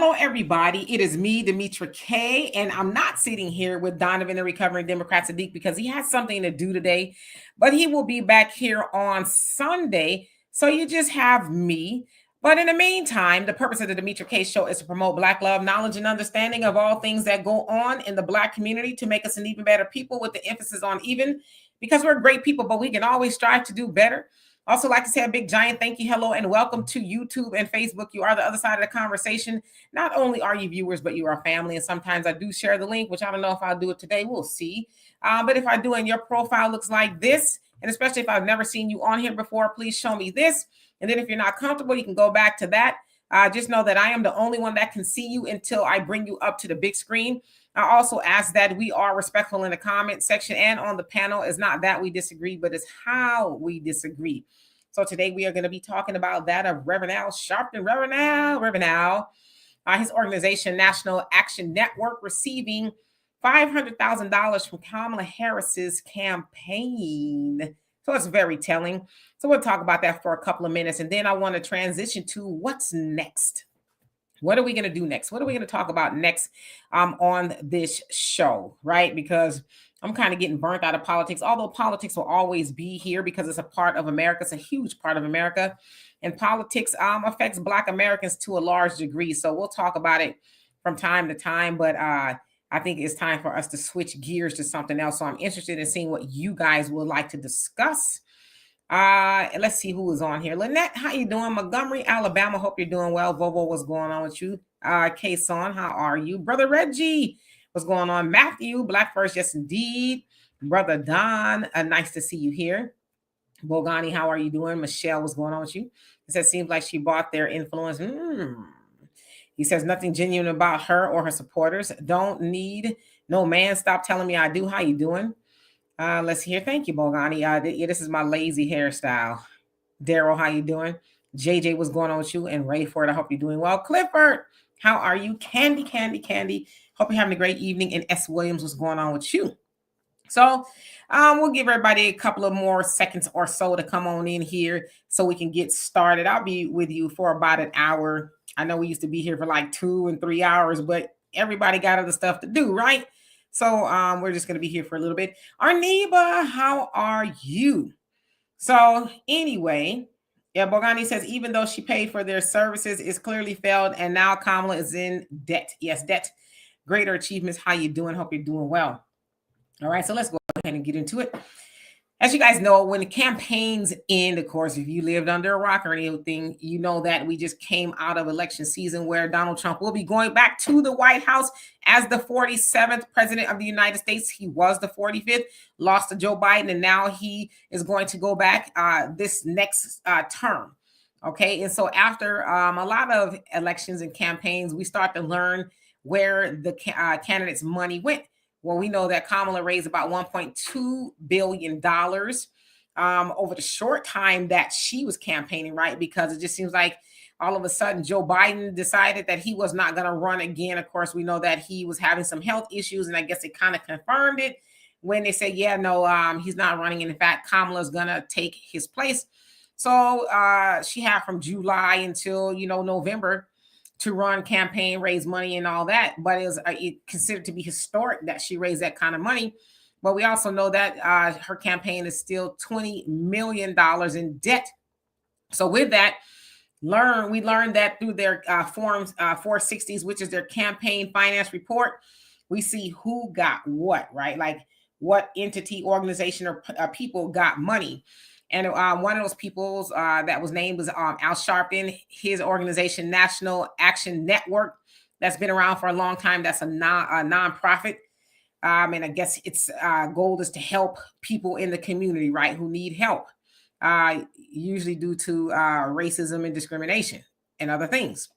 Hello, everybody. It is me, Demetra K, and I'm not sitting here with Donovan, the recovering Democrat Sadiq, because he has something to do today, but he will be back here on Sunday. So you just have me. But in the meantime, the purpose of the Demetra K show is to promote Black love, knowledge, and understanding of all things that go on in the Black community to make us an even better people, with the emphasis on even, because we're great people, but we can always strive to do better. Also, like to say a big giant thank you, hello, and welcome to YouTube and Facebook. You are the other side of the conversation. Not only are you viewers, but you are family. And sometimes I do share the link, which I don't know if I'll do it today. We'll see. But if I do, and your profile looks like this, and especially if I've never seen you on here before, please show me this. And then if you're not comfortable, you can go back to that. Just know that I am the only one that can see you until I bring you up to the big screen. I also ask that we are respectful in the comment section and on the panel. It's not that we disagree, but it's how we disagree. So today we are going to be talking about that of Reverend Al Sharpton. Reverend Al, his organization, National Action Network, receiving $500,000 from Kamala Harris's campaign. So it's very telling. So we'll talk about that for a couple of minutes. And then I want to transition to what's next. What are we going to do next? What are we going to talk about next on this show, right? Because I'm kind of getting burnt out of politics, although politics will always be here because it's a part of America. It's a huge part of America. And politics affects Black Americans to a large degree. So we'll talk about it from time to time. But I think it's time for us to switch gears to something else. So I'm interested in seeing what you guys would like to discuss. Let's see who is on here. Lynette, how you doing? Montgomery, Alabama. Hope you're doing well. Vovo, what's going on with you? Kason, how are you? Brother Reggie, what's going on? Matthew, Black First, yes indeed. Brother Don, nice to see you here. Bogani, how are you doing? Michelle, what's going on with you? It says, seems like she bought their influence. He says, nothing genuine about her or her supporters. Don't need no man. Stop telling me I do. How you doing? Let's hear. Thank you, Bogani. This is my lazy hairstyle. Daryl, how you doing? JJ, what's going on with you? And Rayford, I hope you're doing well. Clifford, how are you? Candy. Hope you're having a great evening. And S. Williams, what's going on with you? So we'll give everybody a couple of more seconds or so to come on in here so we can get started. I'll be with you for about an hour. I know we used to be here for like 2 and 3 hours, but everybody got other stuff to do, right? So we're just going to be here for a little bit. Arniba, how are you? So anyway, yeah, Bogani says, even though she paid for their services, it's clearly failed. And now Kamala is in debt. Yes, debt. Greater achievements. How you doing? Hope you're doing well. All right, so let's go ahead and get into it. As you guys know, when the campaigns end, of course, if you lived under a rock or anything, you know that we just came out of election season where Donald Trump will be going back to the White House as the 47th president of the United States. He was the 45th, lost to Joe Biden, and now he is going to go back this next term. Okay, and so after a lot of elections and campaigns, we start to learn where the candidates' money went. Well, we know that Kamala raised about $1.2 billion over the short time that she was campaigning, right? Because it just seems like all of a sudden Joe Biden decided that he was not going to run again. Of course, we know that he was having some health issues, and I guess it kind of confirmed it when they said, yeah, no, he's not running. And in fact, Kamala's going to take his place. So she had from July until, November to run, campaign, raise money and all that. But it was considered to be historic that she raised that kind of money. But we also know that her campaign is still $20 million in debt. So with that, we learned that through their forms 460s, which is their campaign finance report. We see who got what, right? Like what entity, organization, or people got money. And one of those people that was named was Al Sharpton. His organization, National Action Network, that's been around for a long time. That's a nonprofit. And I guess its goal is to help people in the community, right, who need help, usually due to racism and discrimination and other things.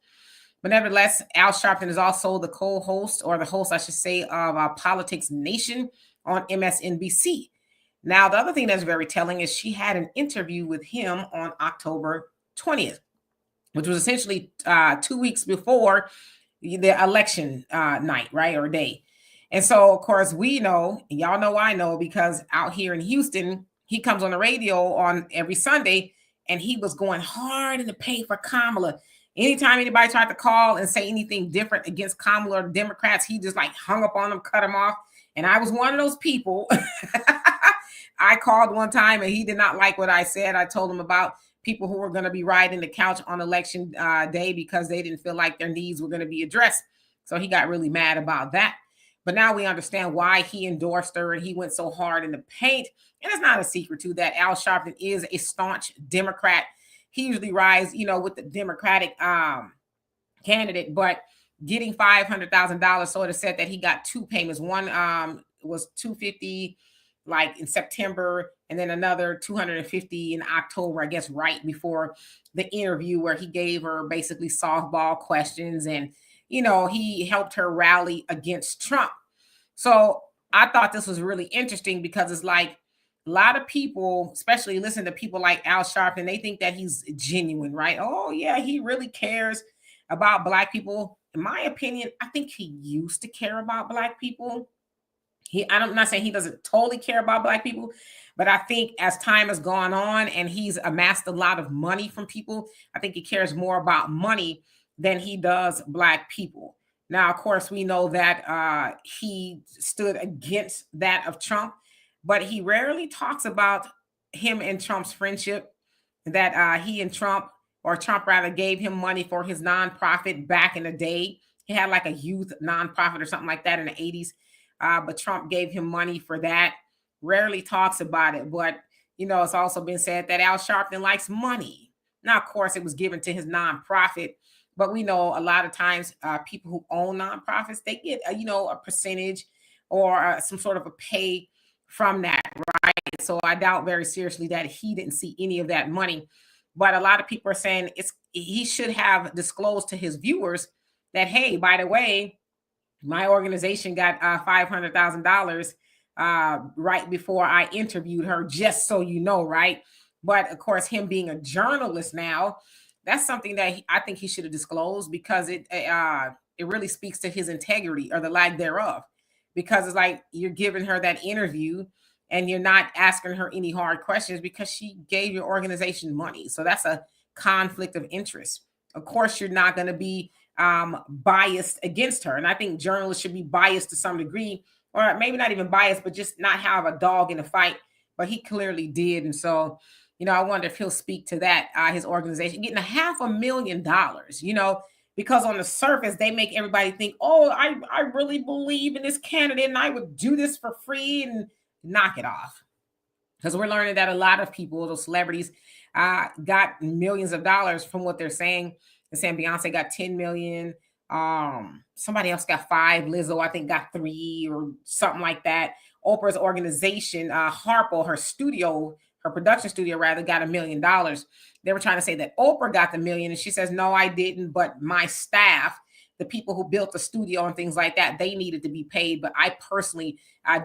But nevertheless, Al Sharpton is also the co-host, or the host, I should say, of Politics Nation on MSNBC. Now, the other thing that's very telling is she had an interview with him on October 20th, which was essentially 2 weeks before the election night, right, or day. And so, of course, we know, y'all know I know, because out here in Houston, he comes on the radio on every Sunday, and he was going hard in the paint for Kamala. Anytime anybody tried to call and say anything different against Kamala or Democrats, he just like hung up on them, cut them off. And I was one of those people. I called one time and he did not like what I said. I told him about people who were going to be riding the couch on election day because they didn't feel like their needs were going to be addressed. So he got really mad about that. But now we understand why he endorsed her and he went so hard in the paint. And it's not a secret too that Al Sharpton is a staunch Democrat. He usually rides, with the Democratic candidate, but getting $500,000. So it said that he got two payments. One was $250 like in September, and then another $250 in October, I guess, right before the interview where he gave her basically softball questions and he helped her rally against Trump. So I thought this was really interesting because it's like a lot of people, especially listen to people like Al Sharpton, they think that he's genuine, right? Oh, yeah, he really cares about Black people. In my opinion, I think he used to care about Black people. I'm not saying he doesn't totally care about Black people, but I think as time has gone on and he's amassed a lot of money from people, I think he cares more about money than he does Black people. Now, of course, we know that he stood against that of Trump, but he rarely talks about him and Trump's friendship, that he and Trump, or Trump rather, gave him money for his nonprofit back in the day. He had like a youth nonprofit or something like that in the 80s. But Trump gave him money for that. Rarely talks about it. But, it's also been said that Al Sharpton likes money. Now, of course, it was given to his nonprofit. But we know a lot of times people who own nonprofits, they get, a percentage or some sort of a pay from that, right? So I doubt very seriously that he didn't see any of that money. But a lot of people are saying he should have disclosed to his viewers that, hey, by the way, my organization got $500,000 right before I interviewed her, just so you know, right? But of course, him being a journalist now, that's something that I think he should have disclosed because it really speaks to his integrity or the lack thereof. Because it's like you're giving her that interview and you're not asking her any hard questions because she gave your organization money. So that's a conflict of interest. Of course, you're not going to be biased against her. And I think journalists should be biased to some degree, or maybe not even biased, but just not have a dog in the fight. But he clearly did. And so, I wonder if he'll speak to that, his organization getting $500,000, because on the surface, they make everybody think, oh, I really believe in this candidate and I would do this for free, and knock it off. Because we're learning that a lot of people, those celebrities, got millions of dollars from what they're saying. They're saying Beyonce got 10 million. Somebody else got 5. Lizzo, I think, got 3 or something like that. Oprah's organization, Harpo, her production studio rather, got $1 million. They were trying to say that Oprah got the million, and she says, no, I didn't, but my staff, the people who built the studio and things like that, they needed to be paid. But I personally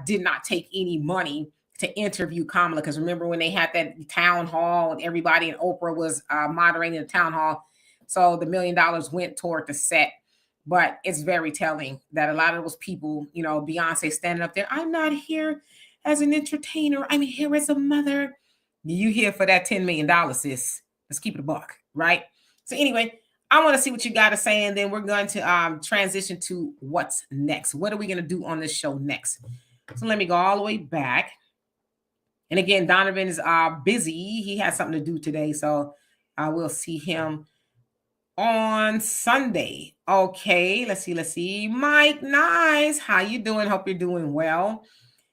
did not take any money to interview Kamala, because remember when they had that town hall and everybody, and Oprah was moderating the town hall. So the $1 million went toward the set. But it's very telling that a lot of those people, Beyonce standing up there, I'm not here as an entertainer, I'm here as a mother. You here for that $10 million, sis. Let's keep it a buck, right? So anyway, I want to see what you got to say, and then we're going to transition to what's next. What are we going to do on this show next? So let me go all the way back. And again, Donovan is busy. He has something to do today, so we'll see him on Sunday. Okay, let's see. Mike, nice. How you doing? Hope you're doing well.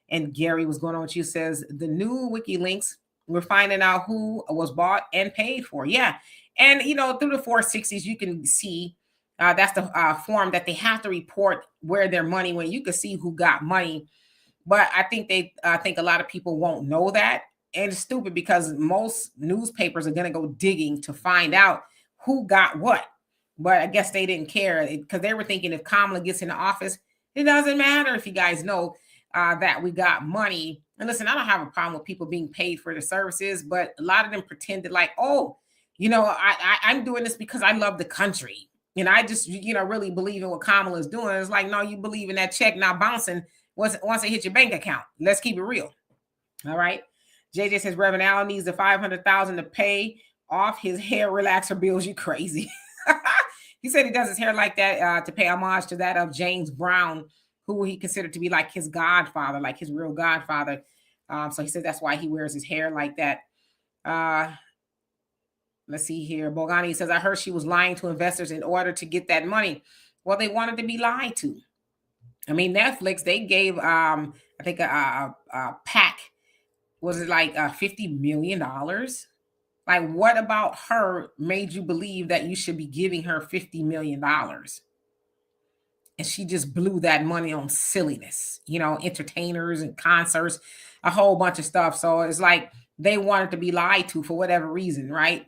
And Gary, what's going on with you? Says the new WikiLeaks, we're finding out who was bought and paid for. Yeah. And, through the 460s, you can see that's the form that they have to report where their money went. You can see who got money. But I think think a lot of people won't know that. And it's stupid because most newspapers are going to go digging to find out who got what. But I guess they didn't care because they were thinking if Kamala gets into office, it doesn't matter if you guys know that we got money. And listen, I don't have a problem with people being paid for the services, but a lot of them pretended like, oh, I'm doing this because I love the country. And I just, really believe in what Kamala is doing. It's like, no, you believe in that check not bouncing once it hits your bank account. Let's keep it real. All right. JJ says Reverend Allen needs the $500,000 to pay off his hair relaxer bills. You crazy. He said he does his hair like that to pay homage to that of James Brown, who he considered to be like his godfather, like his real godfather. So he said that's why he wears his hair like that. Let's see here. Bogani says, I heard she was lying to investors in order to get that money. Well, they wanted to be lied to. I mean, Netflix, they gave, I think, a pack, was it like $50 million? Like, what about her made you believe that you should be giving her $50 million? And she just blew that money on silliness, entertainers and concerts, a whole bunch of stuff. So it's like they wanted to be lied to for whatever reason, right?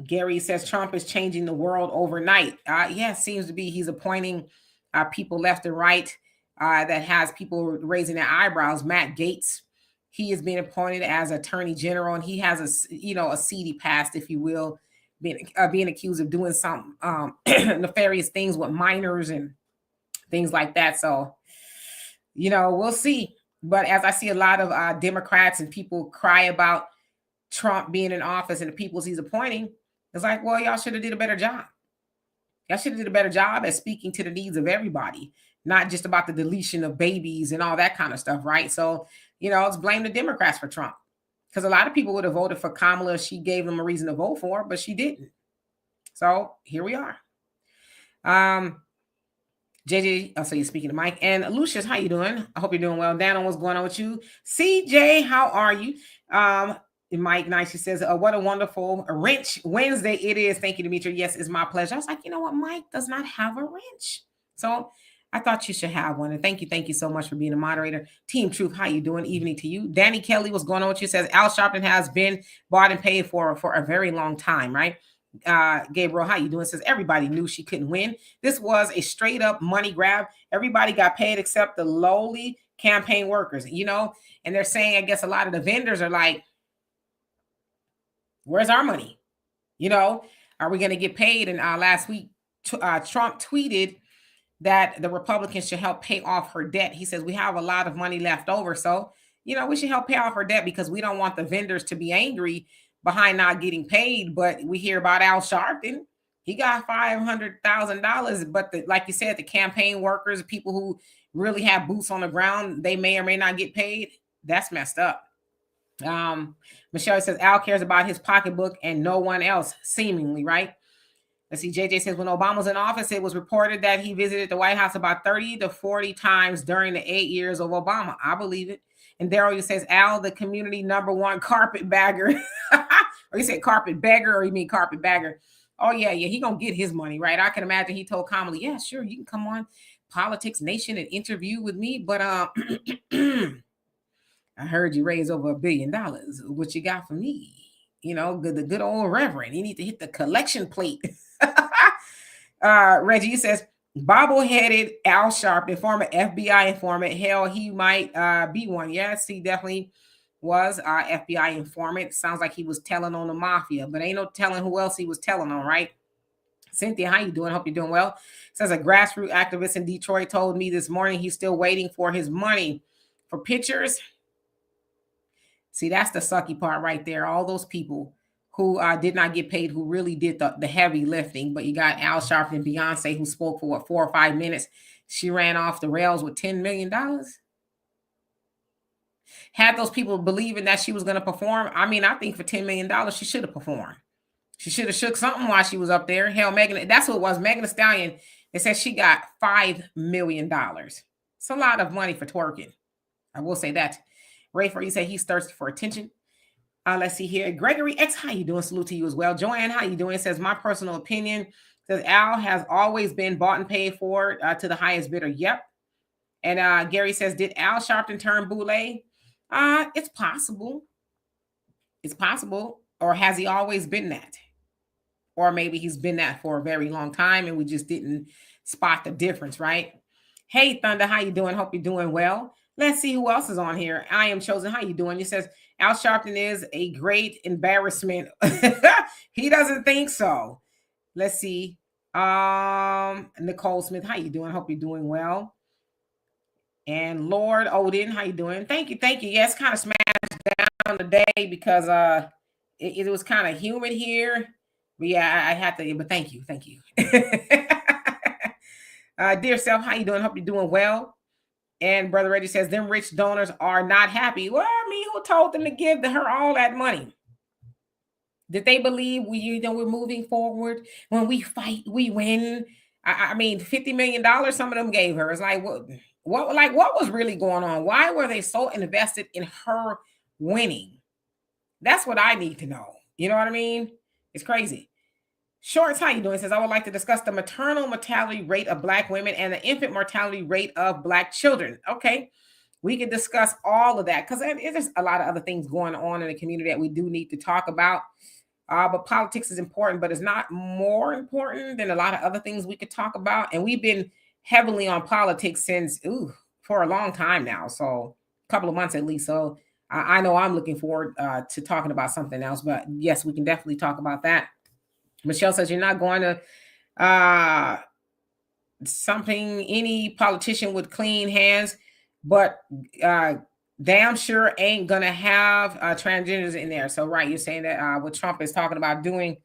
Gary says Trump is changing the world overnight. Yeah, seems to be. He's appointing people left and right that has people raising their eyebrows. Matt Gaetz, he is being appointed as Attorney General, and he has a seedy past, if you will, being accused of doing some nefarious things with minors and things like that. So, we'll see. But as I see a lot of Democrats and people cry about Trump being in office and the people he's appointing, it's like, well, y'all should have did a better job. Y'all should have did a better job at speaking to the needs of everybody, not just about the deletion of babies and all that kind of stuff, right? So, let's blame the Democrats for Trump, because a lot of people would have voted for Kamala if she gave them a reason to vote for her, but she didn't. So here we are. JJ, so you're speaking to Mike. And Lucius, how you doing? I hope you're doing well. Dano, what's going on with you? CJ, how are you? Mike Nice, he says, what a wonderful wrench Wednesday it is. Thank you, Dimitri. Yes, it's my pleasure. I was like, you know what? Mike does not have a wrench. So I thought you should have one. And thank you so much for being a moderator. Team Truth, how you doing? Evening to you. Danny Kelly, what's going on with you? Says Al Sharpton has been bought and paid for a very long time, right? Gabriel, how you doing? Says everybody knew she couldn't win. This was a straight up money grab. Everybody got paid except the lowly campaign workers, and they're saying, I guess a lot of the vendors are like, where's our money? Are we going to get paid? And last week, Trump tweeted that the Republicans should help pay off her debt. He says, we have a lot of money left over. So, we should help pay off her debt because we don't want the vendors to be angry behind not getting paid. But we hear about Al Sharpton. He got $500,000. But like you said, the campaign workers, people who really have boots on the ground, they may or may not get paid. That's messed up. Michelle says Al cares about his pocketbook and no one else, seemingly, right? Let's see. JJ says when Obama was in office, it was reported that he visited the White House about 30 to 40 times during the 8 years of Obama. I believe it. And Daryl says Al, the community #1 carpetbagger. Or you said carpet beggar, or you mean carpetbagger? Oh yeah, he gonna get his money, right? I can imagine he told Kamala, yeah, sure, you can come on Politics Nation and interview with me, but I heard you raised over $1 billion. What you got for me? The good old Reverend. You need to hit the collection plate. Reggie says, bobble-headed Al Sharpton, former FBI informant. Hell, he might be one. Yes, he definitely was FBI informant. Sounds like he was telling on the mafia, but ain't no telling who else he was telling on, right? Cynthia, how you doing? Hope you're doing well. Says a grassroots activist in Detroit told me this morning he's still waiting for his money for pictures. See, that's the sucky part right there. All those people who did not get paid, who really did the heavy lifting. But you got Al Sharpton and Beyonce, who spoke for 4 or 5 minutes. She ran off the rails with $10 million. Had those people believing that she was going to perform, I mean, I think for $10 million, she should have performed. She should have shook something while she was up there. Hell, that's what it was. Megan Thee Stallion, they said she got $5 million. It's a lot of money for twerking. I will say that. Rayford, you say he's thirsty for attention. Let's see here. Gregory X, how you doing? Salute to you as well. Joanne, how you doing? It says, my personal opinion says Al has always been bought and paid for to the highest bidder. Yep. And Gary says, did Al Sharpton turn boule? It's possible. It's possible. Or has he always been that? Or maybe he's been that for a very long time and we just didn't spot the difference, right? Hey, Thunder, how you doing? Hope you're doing well. Let's see who else is on here. I am chosen. How you doing? It says Al Sharpton is a great embarrassment. He doesn't think so. Let's see. Nicole Smith, how you doing? Hope you're doing well. And Lord Odin, how you doing? Thank you. Yes, kind of smashed down today because it was kind of humid here. But yeah, I had to. But thank you, thank you. Dear self, how you doing? Hope you're doing well. And Brother Reggie says, them rich donors are not happy. Well, I mean, who told them to give her all that money? Did they believe we're moving forward? When we fight, we win. I mean, $50 million, some of them gave her. It's like, what was really going on? Why were they so invested in her winning? That's what I need to know. You know what I mean? It's crazy. Shorts, how you doing? Says, I would like to discuss the maternal mortality rate of Black women and the infant mortality rate of Black children. Okay. We can discuss all of that because there's a lot of other things going on in the community that we do need to talk about. But politics is important, but it's not more important than a lot of other things we could talk about. And we've been heavily on politics since for a long time now. So a couple of months at least. So I know I'm looking forward to talking about something else. But yes, we can definitely talk about that. Michelle says you're not going to any politician with clean hands, but damn sure ain't gonna have transgenders in there. So right, you're saying that what Trump is talking about doing,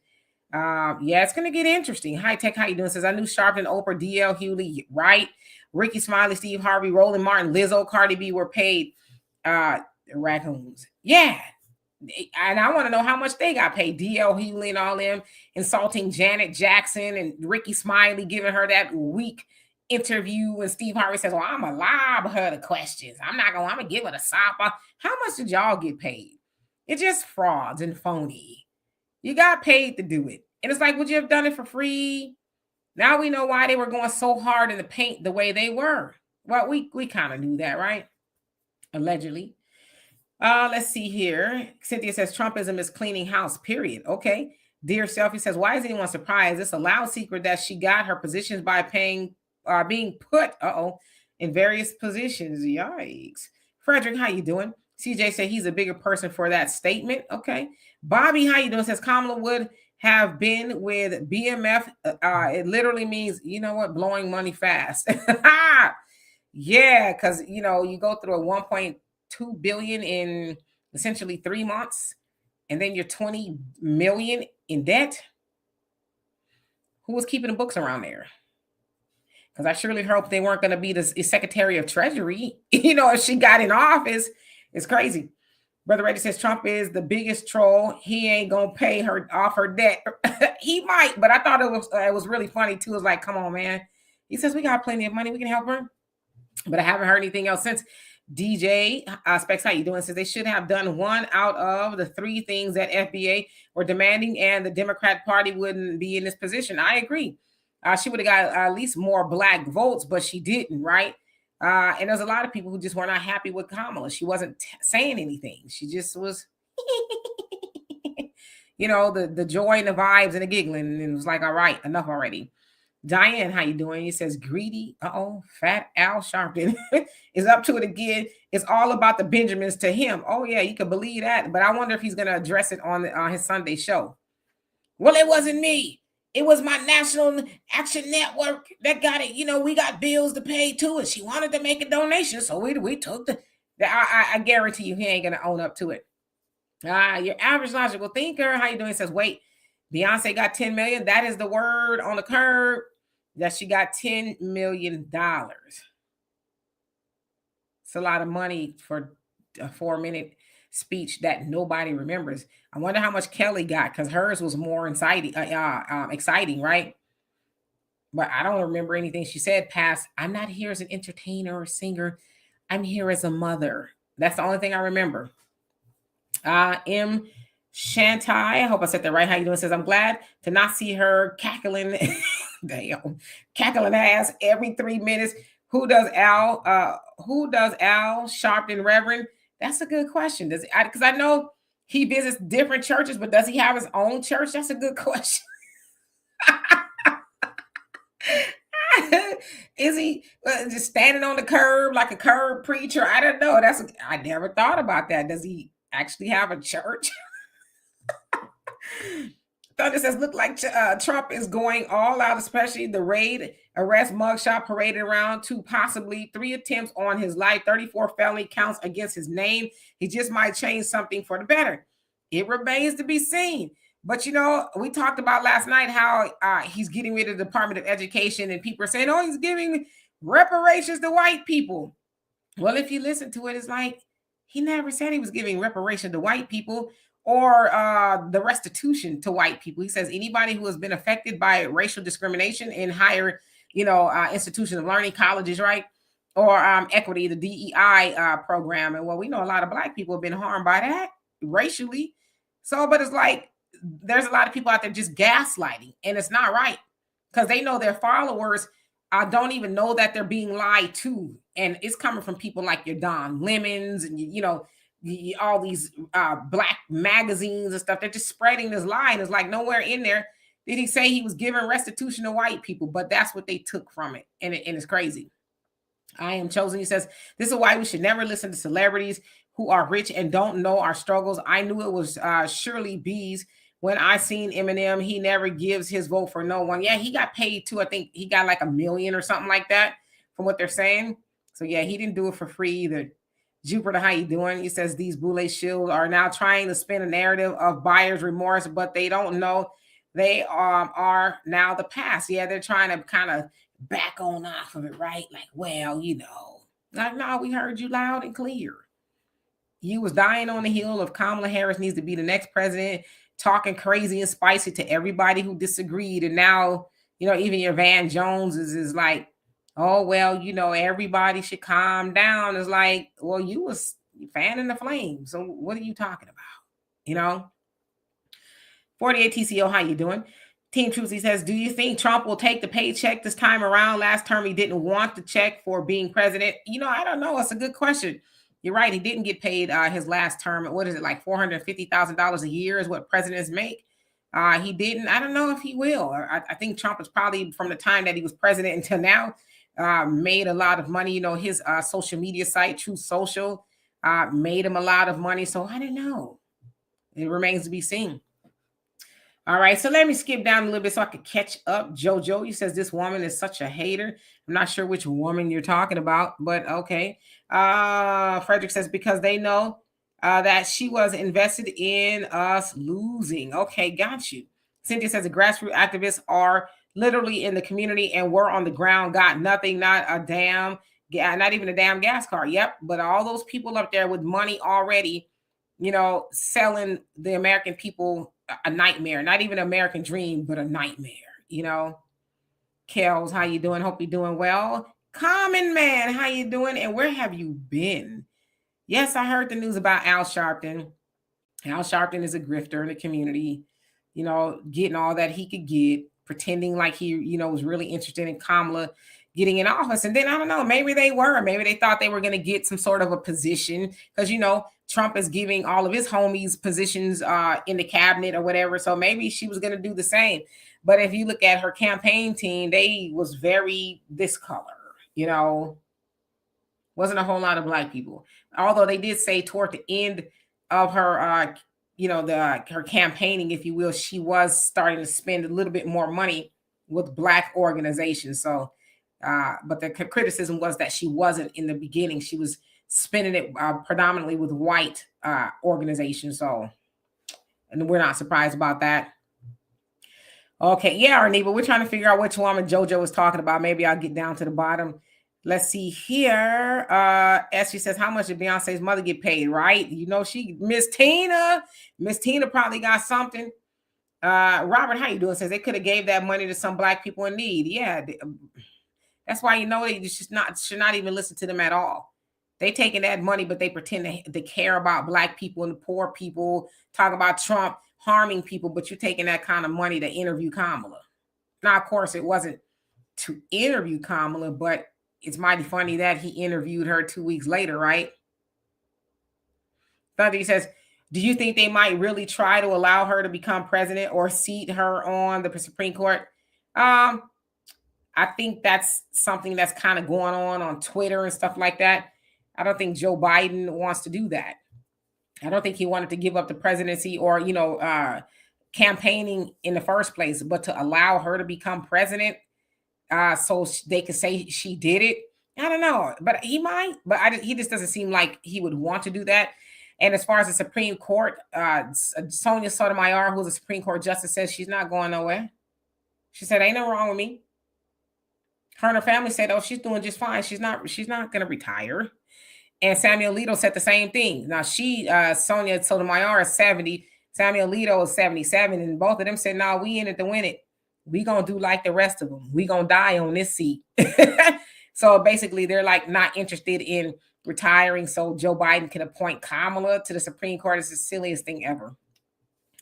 yeah, it's gonna get interesting. High Tech, how you doing? Says I knew Sharpton, Oprah, DL Hughley, right? Ricky Smiley, Steve Harvey, Roland Martin, Lizzo, Cardi B were paid raccoons. Yeah. And I want to know how much they got paid. DL Hughley and all them insulting Janet Jackson and Ricky Smiley, giving her that weak interview. And Steve Harvey says, well, I'm going to lob her the questions. I'm going to give her the sop. How much did y'all get paid? It's just frauds and phony. You got paid to do it. And it's like, would you have done it for free? Now we know why they were going so hard in the paint the way they were. Well, we kind of knew that, right? Allegedly. Let's see here. Cynthia says Trumpism is cleaning house, period. Okay. Dear Selfie says, why is anyone surprised? It's a loud secret that she got her positions by being put, in various positions. Yikes. Frederick, how you doing? CJ said he's a bigger person for that statement. Okay. Bobby, how you doing? Says Kamala would have been with BMF. It literally means, you know what, blowing money fast. Yeah, because, you go through a 1.2 billion in essentially 3 months, and then you're 20 million in debt. Who was keeping the books around there? Because I surely hope they weren't going to be the Secretary of Treasury. If she got in office, it's crazy. Brother Reddy says Trump is the biggest troll. He ain't gonna pay her off her debt. He might, but I thought it was really funny too. It was like, come on, man. He says we got plenty of money. We can help her. But I haven't heard anything else since. DJ Specs, how you doing? Says they should have done one out of the 3 things that FBA were demanding, and the Democrat Party wouldn't be in this position. I agree. She would have got at least more Black votes, but she didn't, right? And there's a lot of people who just were not happy with Kamala. She wasn't saying anything. She just was, the joy and the vibes and the giggling. And it was like, all right, enough already. Diane, how you doing? He says, greedy, fat Al Sharpton is up to it again. It's all about the Benjamins to him. Oh, yeah, you can believe that. But I wonder if he's going to address it on his Sunday show. Well, it wasn't me. It was my National Action Network that got it. We got bills to pay to it. She wanted to make a donation, so we took I guarantee you he ain't going to own up to it. Your average logical thinker, how you doing? He says, wait, Beyonce got 10 million. That is the word on the curb. That she got $10 million. It's a lot of money for a 4-minute speech that nobody remembers. I wonder how much Kelly got, because hers was more exciting, right? But I don't remember anything she said past, I'm not here as an entertainer or singer. I'm here as a mother. That's the only thing I remember. M. Shantai, I hope I said that right. How you doing? Says, I'm glad to not see her cackling, cackling ass every 3 minutes. Who does Al Sharpton Reverend? That's a good question. Because I know he visits different churches, but does he have his own church? That's a good question. Is he just standing on the curb like a curb preacher? I don't know. I never thought about that. Does he actually have a church? Thunder says, look like Trump is going all out, especially the raid, arrest, mugshot paraded around to possibly 3 attempts on his life, 34 felony counts against his name. He just might change something for the better. It remains to be seen. But we talked about last night how he's getting rid of the Department of Education, and people are saying, "Oh, he's giving reparations to white people." Well, if you listen to it, it's like he never said he was giving reparation to white people or the restitution to white people. He says anybody who has been affected by racial discrimination in higher, institutions of learning, colleges, right? Or equity, the DEI program. And well, we know a lot of black people have been harmed by that racially. So, but it's like there's a lot of people out there just gaslighting, and it's not right because they know their followers don't even know that they're being lied to, and it's coming from people like your Don Lemons and all these black magazines and stuff. They're just spreading this lie, and it's like nowhere in there did he say he was giving restitution to white people, but that's what they took from it, and it's crazy. I am chosen. He says, this is why we should never listen to celebrities who are rich and don't know our struggles. I knew it was Shirley B's when I seen Eminem. He never gives his vote for no one. Yeah, he got paid too. I think he got like $1 million or something like that from what they're saying. So yeah, he didn't do it for free either. Jupiter, how you doing? He says these Boule shields are now trying to spin a narrative of buyer's remorse, but they don't know they are now the past. Yeah, they're trying to kind of back on off of it, right? Like, well, like, no, we heard you loud and clear. You was dying on the hill of Kamala Harris needs to be the next president, talking crazy and spicy to everybody who disagreed. And now, even your Van Jones is like, oh, well, everybody should calm down. It's like, well, you was fanning the flames. So what are you talking about? 48 TCO, how you doing? Team Truth, he says, do you think Trump will take the paycheck this time around? Last term, he didn't want the check for being president. I don't know. It's a good question. You're right. He didn't get paid his last term. What is it, like $450,000 a year is what presidents make? He didn't. I don't know if he will. I think Trump is probably, from the time that he was president until now, made a lot of money. His social media site, Truth Social, made him a lot of money. So I don't know. It remains to be seen. All right, so let me skip down a little bit so I can catch up. Jojo, he says this woman is such a hater. I'm not sure which woman you're talking about, but okay. Frederick says because they know that she was invested in us losing. Okay, got you. Cynthia says the grassroots activists are literally in the community and we're on the ground, got nothing, not even a damn gas car. Yep, but all those people up there with money already, selling the American people a nightmare, not even an American dream, but a nightmare, Kels, how you doing? Hope you're doing well. Common Man, how you doing? And where have you been? Yes, I heard the news about Al Sharpton. Al Sharpton is a grifter in the community, getting all that he could get, pretending like he, was really interested in Kamala getting in office. And then I don't know, maybe they thought they were going to get some sort of a position because, Trump is giving all of his homies positions in the cabinet or whatever. So maybe she was going to do the same. But if you look at her campaign team, they was very this color, wasn't a whole lot of black people. Although they did say toward the end of her, her campaigning, if you will, she was starting to spend a little bit more money with black organizations. So, but the criticism was that she wasn't in the beginning. She was spending it predominantly with white organizations. So, and we're not surprised about that. Okay, yeah, Arnie, but we're trying to figure out which woman JoJo was talking about. Maybe I'll get down to the bottom. Let's see here. Esther says, how much did Beyonce's mother get paid, right? Miss Tina probably got something. Robert, how you doing? Says they could have gave that money to some black people in need. Yeah, that's why they should not even listen to them at all. They taking that money, but they pretend to care about black people and the poor people, talk about Trump harming people, but you're taking that kind of money to interview Kamala. Now, of course, it wasn't to interview Kamala, but it's mighty funny that he interviewed her 2 weeks later, right? Thunder says, do you think they might really try to allow her to become president or seat her on the Supreme Court? I think that's something that's kind of going on Twitter and stuff like that. I don't think Joe Biden wants to do that. I don't think he wanted to give up the presidency or, campaigning in the first place, but to allow her to become president so they could say she did it. I don't know, but he might, but he just doesn't seem like he would want to do that. And as far as the Supreme Court, Sonia Sotomayor, who's a Supreme Court justice, says she's not going nowhere. She said, "Ain't no wrong with me." Her and her family said, "Oh, she's doing just fine. She's not going to retire." And Samuel Alito said the same thing. Now Sonia Sotomayor is 70, Samuel Alito is 77, and both of them said, "No, we in it to win it. We gonna do like the rest of them. We gonna die on this seat." So basically, they're like not interested in retiring, so Joe Biden can appoint Kamala to the Supreme Court. It's the silliest thing ever.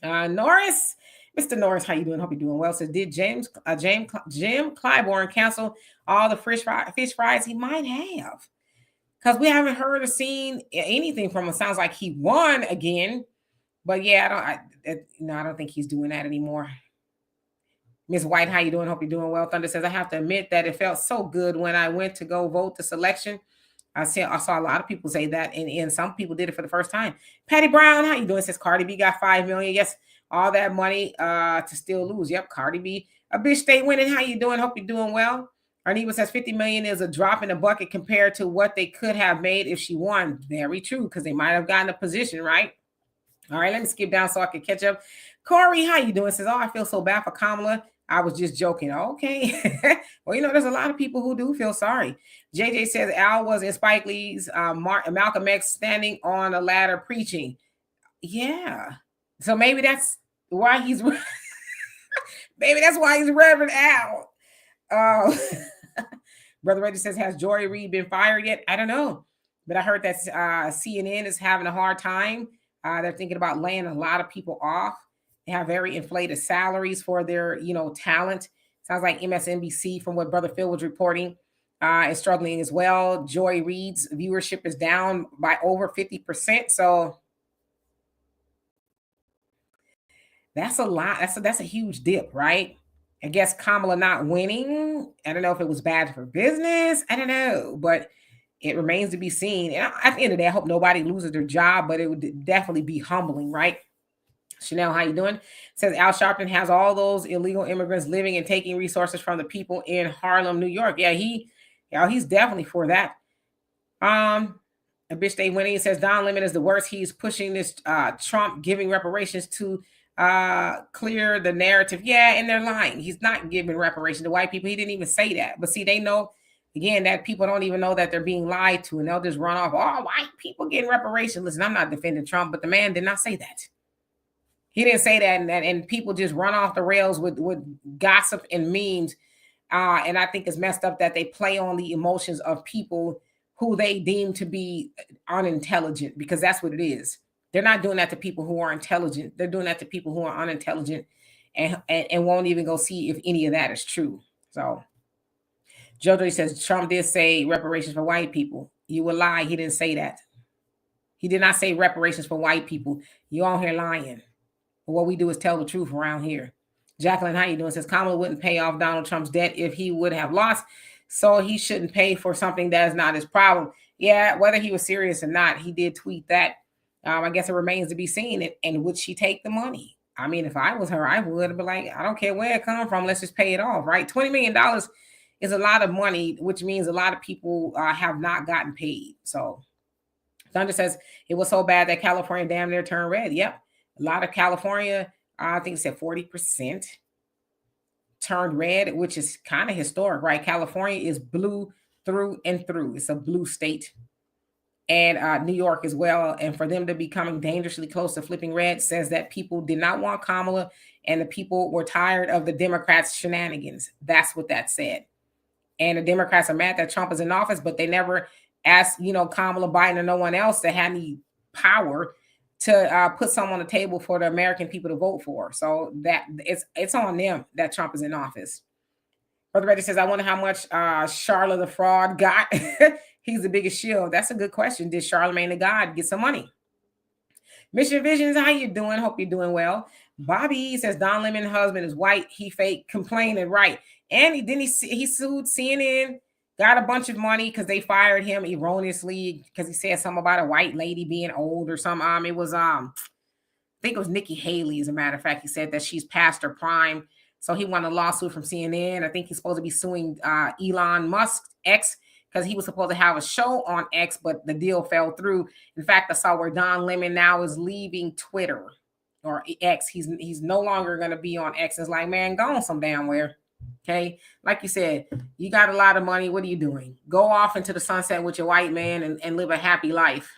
Norris, Mr. Norris, how you doing? Hope you're doing well. Says, did Jim Clyburn cancel all the fish fries he might have? Because we haven't heard or seen anything from him. Sounds like he won again, but yeah, I don't think he's doing that anymore. Miss White, how you doing? Hope you're doing well. Thunder says, I have to admit that it felt so good when I went to go vote this election. I saw a lot of people say that, and some people did it for the first time. Patty Brown, how you doing? Says Cardi B got $5 million. Yes, all that money to still lose. Yep, Cardi B. A bitch stay winning. How you doing? Hope you're doing well. Arneva says 50 million is a drop in the bucket compared to what they could have made if she won. Very true, because they might have gotten a position, right? All right, let me skip down so I can catch up. Corey, how you doing? Says, oh, I feel so bad for Kamala. I was just joking. Okay. Well, there's a lot of people who do feel sorry. JJ says Al was in Spike Lee's Malcolm X standing on a ladder preaching. Yeah. So maybe that's why he's Reverend Al. Brother Reggie says, has Joy Reid been fired yet? I don't know. But I heard that CNN is having a hard time. They're thinking about laying a lot of people off. They have very inflated salaries for their, talent. Sounds like MSNBC, from what Brother Phil was reporting, is struggling as well. Joy Reid's viewership is down by over 50%. So that's a lot. That's a huge dip, right? I guess Kamala not winning, I don't know if it was bad for business. I don't know, but it remains to be seen. And at the end of the day, I hope nobody loses their job, but it would definitely be humbling, right? Chanel, how you doing? Says Al Sharpton has all those illegal immigrants living and taking resources from the people in Harlem, New York. Yeah, he's definitely for that. A bitch they winning. Says Don Lemon is the worst. He's pushing this Trump giving reparations to clear the narrative. Yeah, and they're lying. He's not giving reparations to white people. He didn't even say that. But see, they know again that people don't even know that they're being lied to, and they'll just run off. Oh, white people getting reparations. Listen, I'm not defending Trump, but the man did not say that. He didn't say that, and people just run off the rails with gossip and memes. And I think it's messed up that they play on the emotions of people who they deem to be unintelligent, because that's what it is. They're not doing that to people who are intelligent. They're doing that to people who are unintelligent and won't even go see if any of that is true. So Jojo says Trump did say reparations for white people. You will lie. He didn't say that. He did not say reparations for white people. You all here lying. But what we do is tell the truth around here. Jacqueline, how you doing? Says Kamala wouldn't pay off Donald Trump's debt if he would have lost, so he shouldn't pay for something that is not his problem. Yeah, whether he was serious or not, he did tweet that. I guess it remains to be seen. And would she take the money? I mean, if I was her, I would be like, I don't care where it comes from. Let's just pay it off, right? $20 million is a lot of money, which means a lot of people have not gotten paid. So Thunder says it was so bad that California damn near turned red. Yep. A lot of California, I think it said 40% turned red, which is kind of historic, right? California is blue through and through. It's a blue state. And New York as well. And for them to be coming dangerously close to flipping red says that people did not want Kamala and the people were tired of the Democrats' shenanigans. That's what that said. And the Democrats are mad that Trump is in office, but they never asked, Kamala Biden or no one else that had any power to put someone on the table for the American people to vote for. So that it's on them that Trump is in office. Brother Reddy says, I wonder how much Charlotte the fraud got. He's the biggest shield. That's a good question. Did Charlemagne the God get some money? Mission Visions, how you doing? Hope you're doing well. Bobby says Don Lemon's husband is white. He fake complaining, right? And he sued CNN, got a bunch of money because they fired him erroneously because he said something about a white lady being old or something. It was I think it was Nikki Haley, as a matter of fact. He said that she's past her prime. So he won a lawsuit from CNN. I think he's supposed to be suing Elon Musk's ex because he was supposed to have a show on X, but the deal fell through. In fact, I saw where Don Lemon now is leaving Twitter or X. He's no longer going to be on X. It's like, man, go on some damn where. Okay. Like you said, you got a lot of money. What are you doing? Go off into the sunset with your white man and live a happy life.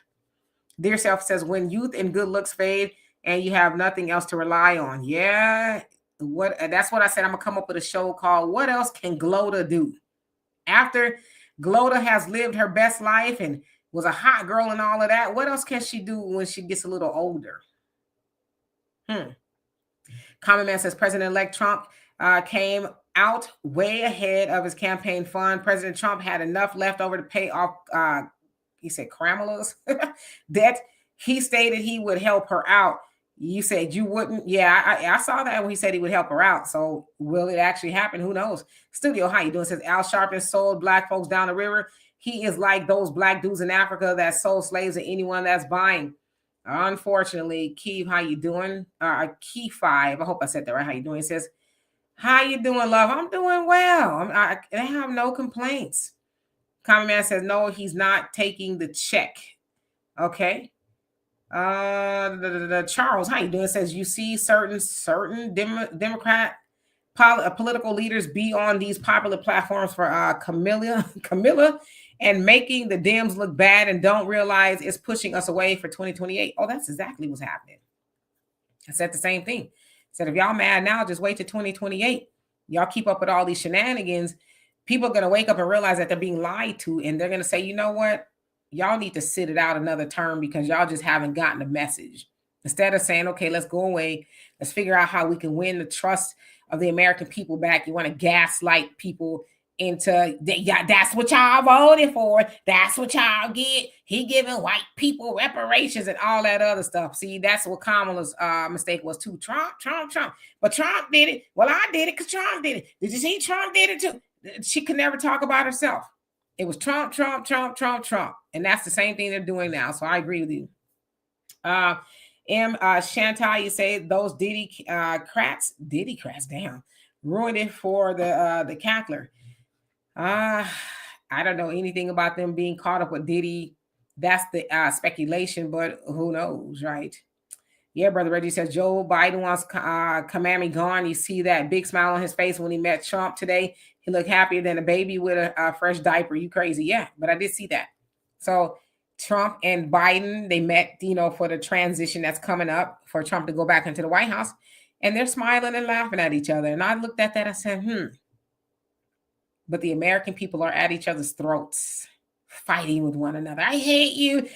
Dear Self says, when youth and good looks fade and you have nothing else to rely on. Yeah. That's what I said. I'm going to come up with a show called What Else Can Glota Do? After Glota has lived her best life and was a hot girl and all of that, what else can she do when she gets a little older? Common Man says President-elect Trump came out way ahead of his campaign fund. President Trump had enough left over to pay off, he said, Kamala's debt. He stated he would help her out. You said you wouldn't. Yeah, I saw that when he said he would help her out. So will it actually happen? Who knows? Studio, how you doing? Says Al Sharpton sold black folks down the river. He is like those black dudes in Africa that sold slaves to anyone that's buying. Unfortunately, Keith, how you doing? Key 5. I hope I said that right. How you doing? He says, how you doing, love? I'm doing well. I have no complaints. Common Man says, no, he's not taking the check. Okay. Charles, how you doing? Says you see certain Democrat political leaders be on these popular platforms for Camilla and making the Dems look bad and don't realize it's pushing us away for 2028. Oh, that's exactly what's happening. I said the same thing. I said, if y'all mad now, just wait till 2028. Y'all keep up with all these shenanigans. People are going to wake up and realize that they're being lied to. And they're going to say, you know what? Y'all need to sit it out another term because y'all just haven't gotten the message. Instead of saying, okay, let's go away. Let's figure out how we can win the trust of the American people back. You want to gaslight people into, that's what y'all voted for. That's what y'all get. He giving white people reparations and all that other stuff. See, that's what Kamala's mistake was too. Trump. But Trump did it. Well, I did it because Trump did it. Did you see Trump did it too? She could never talk about herself. It was Trump. And that's the same thing they're doing now. So I agree with you. Chantal, you say those Diddy crats, damn, ruined it for the cackler. I don't know anything about them being caught up with Diddy. That's the speculation, but who knows, right? Yeah, Brother Reggie says Joe Biden wants Kamami gone. You see that big smile on his face when he met Trump today. He looked happier than a baby with a fresh diaper. You crazy? Yeah, but I did see that. So Trump and Biden, they met, for the transition that's coming up for Trump to go back into the White House. And they're smiling and laughing at each other. And I looked at that, I said, But the American people are at each other's throats, fighting with one another. I hate you.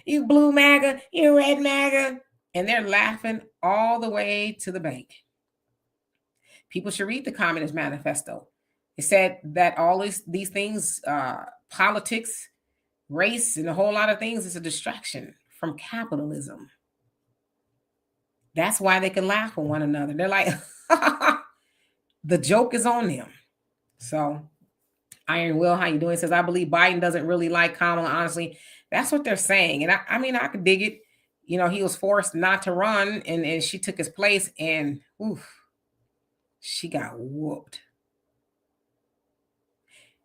You blue MAGA, you red MAGA. And they're laughing all the way to the bank. People should read the Communist Manifesto. It said that all these things, politics, race, and a whole lot of things is a distraction from capitalism. That's why they can laugh with one another. They're like, the joke is on them. So Iron Will, how you doing? Says, I believe Biden doesn't really like Kamala, honestly. That's what they're saying. And I mean, I could dig it. He was forced not to run and she took his place and she got whooped.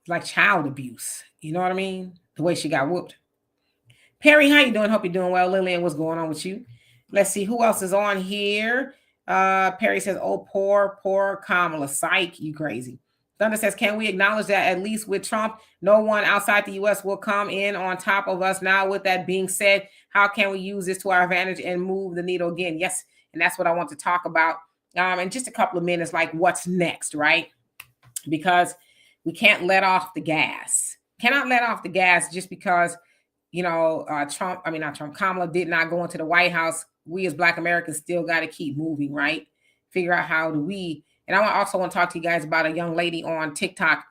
It's like child abuse. You know what I mean? The way she got whooped. Perry, how you doing? Hope you're doing well. Lillian, what's going on with you? Let's see who else is on here. Perry says, oh, poor Kamala. Psych, you crazy. Thunder says, can we acknowledge that at least with Trump, no one outside the U.S. will come in on top of us? Now, with that being said, how can we use this to our advantage and move the needle again? Yes, and that's what I want to talk about in just a couple of minutes, like what's next, right? Because we can't let off the gas. Cannot let off the gas just because, Kamala did not go into the White House. We as Black Americans still got to keep moving, right? Figure out how do we. And I also want to talk to you guys about a young lady on TikTok.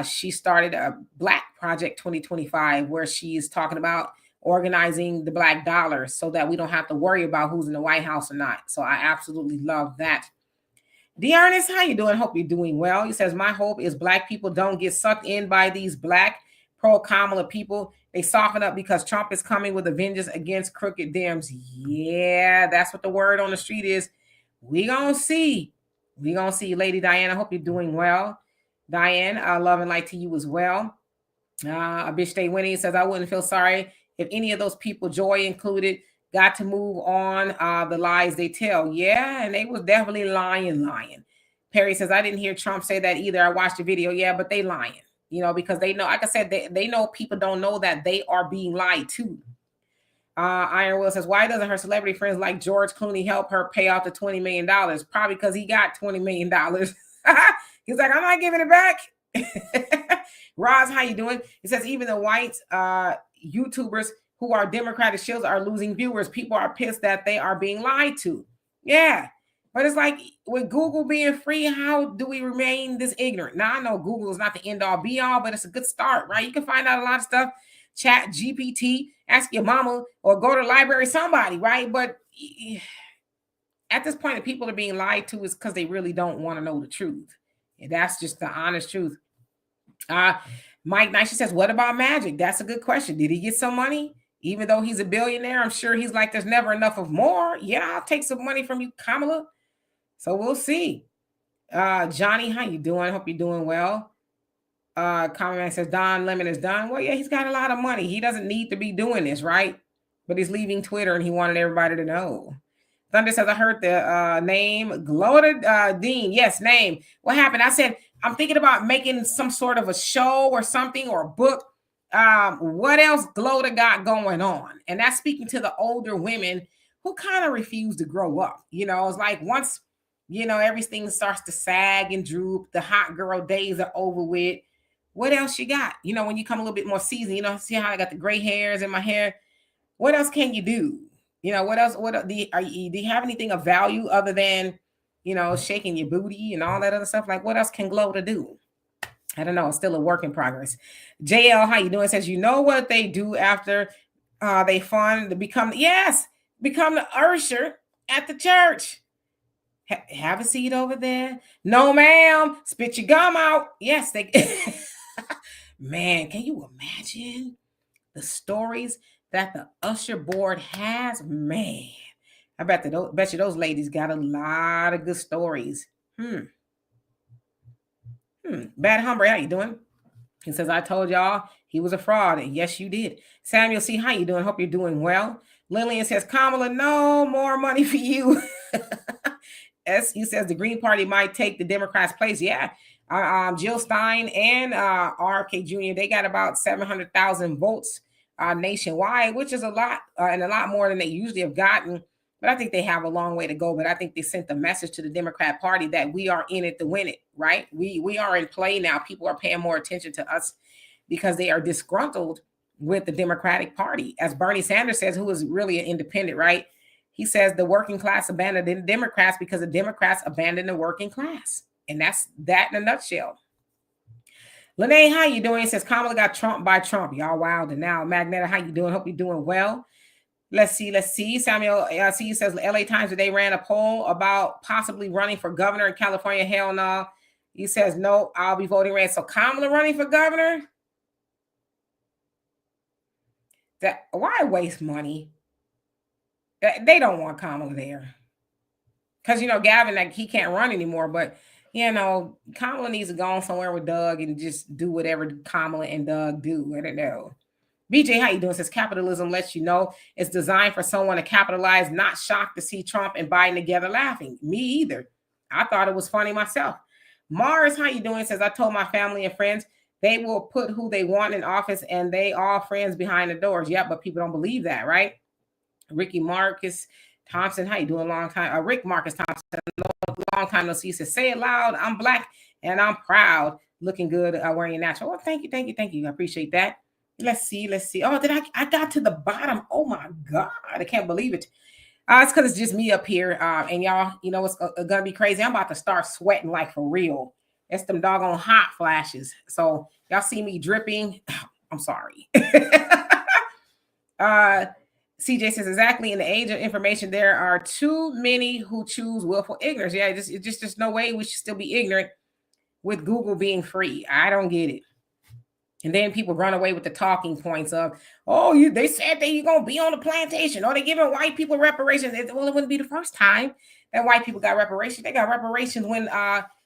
She started a Black Project 2025 where she is talking about organizing the Black dollar so that we don't have to worry about who's in the White House or not. So I absolutely love that. Dearness, how you doing? Hope you're doing well. He says, my hope is Black people don't get sucked in by these Black pro-Kamala people. They soften up because Trump is coming with a vengeance against crooked Dems. Yeah, that's what the word on the street is. We gonna see. Lady Diane. I hope you're doing well. Diane, love and light to you as well. A bitch stay winning says, I wouldn't feel sorry if any of those people, Joy included, got to move on the lies they tell. Yeah, and they was definitely lying. Perry says, I didn't hear Trump say that either. I watched the video. Yeah, but they lying, because they know, like I said, they know people don't know that they are being lied to. Iron Will says, why doesn't her celebrity friends like George Clooney help her pay off the $20 million? Probably because he got $20 million. He's like, I'm not giving it back. Roz, how you doing? It says even the white YouTubers who are Democratic shills are losing viewers. People are pissed that they are being lied to. Yeah. But it's like with Google being free, how do we remain this ignorant? Now I know Google is not the end all be all, but it's a good start, right? You can find out a lot of stuff. Chat GPT, ask your mama, or go to the library, somebody, right? But at this point, the people are being lied to is because they really don't want to know the truth. And that's just the honest truth. Mike Nice says, what about Magic? That's a good question. Did he get some money? Even though he's a billionaire, I'm sure he's like, there's never enough of more. Yeah, I'll take some money from you, Kamala. So we'll see. Johnny, how you doing? Hope you're doing well. Common Man says, Don Lemon is done. Well, yeah, he's got a lot of money. He doesn't need to be doing this, right? But he's leaving Twitter and he wanted everybody to know. Thunder says, I heard the name Gloda Dean. Yes, name. What happened? I said, I'm thinking about making some sort of a show or something or a book. What else Gloda got going on? And that's speaking to the older women who kind of refuse to grow up. It's like once, everything starts to sag and droop, the hot girl days are over with. What else you got? When you come a little bit more seasoned, see how I got the gray hairs in my hair. What else can you do? What else? Do you have anything of value other than, shaking your booty and all that other stuff? Like, what else can Gloda do? I don't know. It's still a work in progress. JL, how you doing? Says, what they do after they fund to become the usher at the church. Have a seat over there. No, ma'am. Spit your gum out. Yes, they. Man, can you imagine the stories that the usher board has? Man, I bet you those ladies got a lot of good stories. Bad Humber, how you doing? He says, I told y'all he was a fraud. And yes, you did. Samuel C., how you doing? Hope you're doing well. Lillian says, Kamala, no more money for you. SU says the Green Party might take the Democrats' place. Yeah. Jill Stein and RFK Jr., they got about 700,000 votes nationwide, which is a lot and a lot more than they usually have gotten. But I think they have a long way to go. But I think they sent the message to the Democrat Party that we are in it to win it, right? We are in play now. People are paying more attention to us because they are disgruntled with the Democratic Party. As Bernie Sanders says, who is really an independent, right? He says the working class abandoned the Democrats because the Democrats abandoned the working class. And that's that in a nutshell. Lene, how you doing? Says Kamala got Trump by Trump. Y'all wild. And now Magneta, how you doing? Hope you're doing well. Let's see. Samuel C says LA Times today ran a poll about possibly running for governor in California. Hell no. He says, no, I'll be voting red. So Kamala running for governor? Why waste money? They don't want Kamala there. Because, Gavin, like, he can't run anymore. But, Kamala needs to go on somewhere with Doug and just do whatever Kamala and Doug do. I don't know. BJ, how you doing? Says capitalism lets you know it's designed for someone to capitalize. Not shocked to see Trump and Biden together laughing. Me either. I thought it was funny myself. Mars, how you doing? Says I told my family and friends they will put who they want in office and they all friends behind the doors. Yeah, but people don't believe that, right? Ricky Marcus Thompson, how you doing? Long time. Rick Marcus Thompson, long time no see. Says say it loud. I'm black and I'm proud. Looking good. Wearing your natural. Well, thank you. I appreciate that. Let's see. Oh, I got to the bottom. Oh my God. I can't believe it. It's because it's just me up here. And y'all, it's gonna be crazy. I'm about to start sweating like for real. It's them doggone hot flashes. So y'all see me dripping. I'm sorry. CJ says exactly in the age of information, there are too many who choose willful ignorance. Yeah, just no way we should still be ignorant with Google being free. I don't get it. And then people run away with the talking points of, they said that you're going to be on the plantation. Or they giving white people reparations. Well, it wouldn't be the first time that white people got reparations. They got reparations when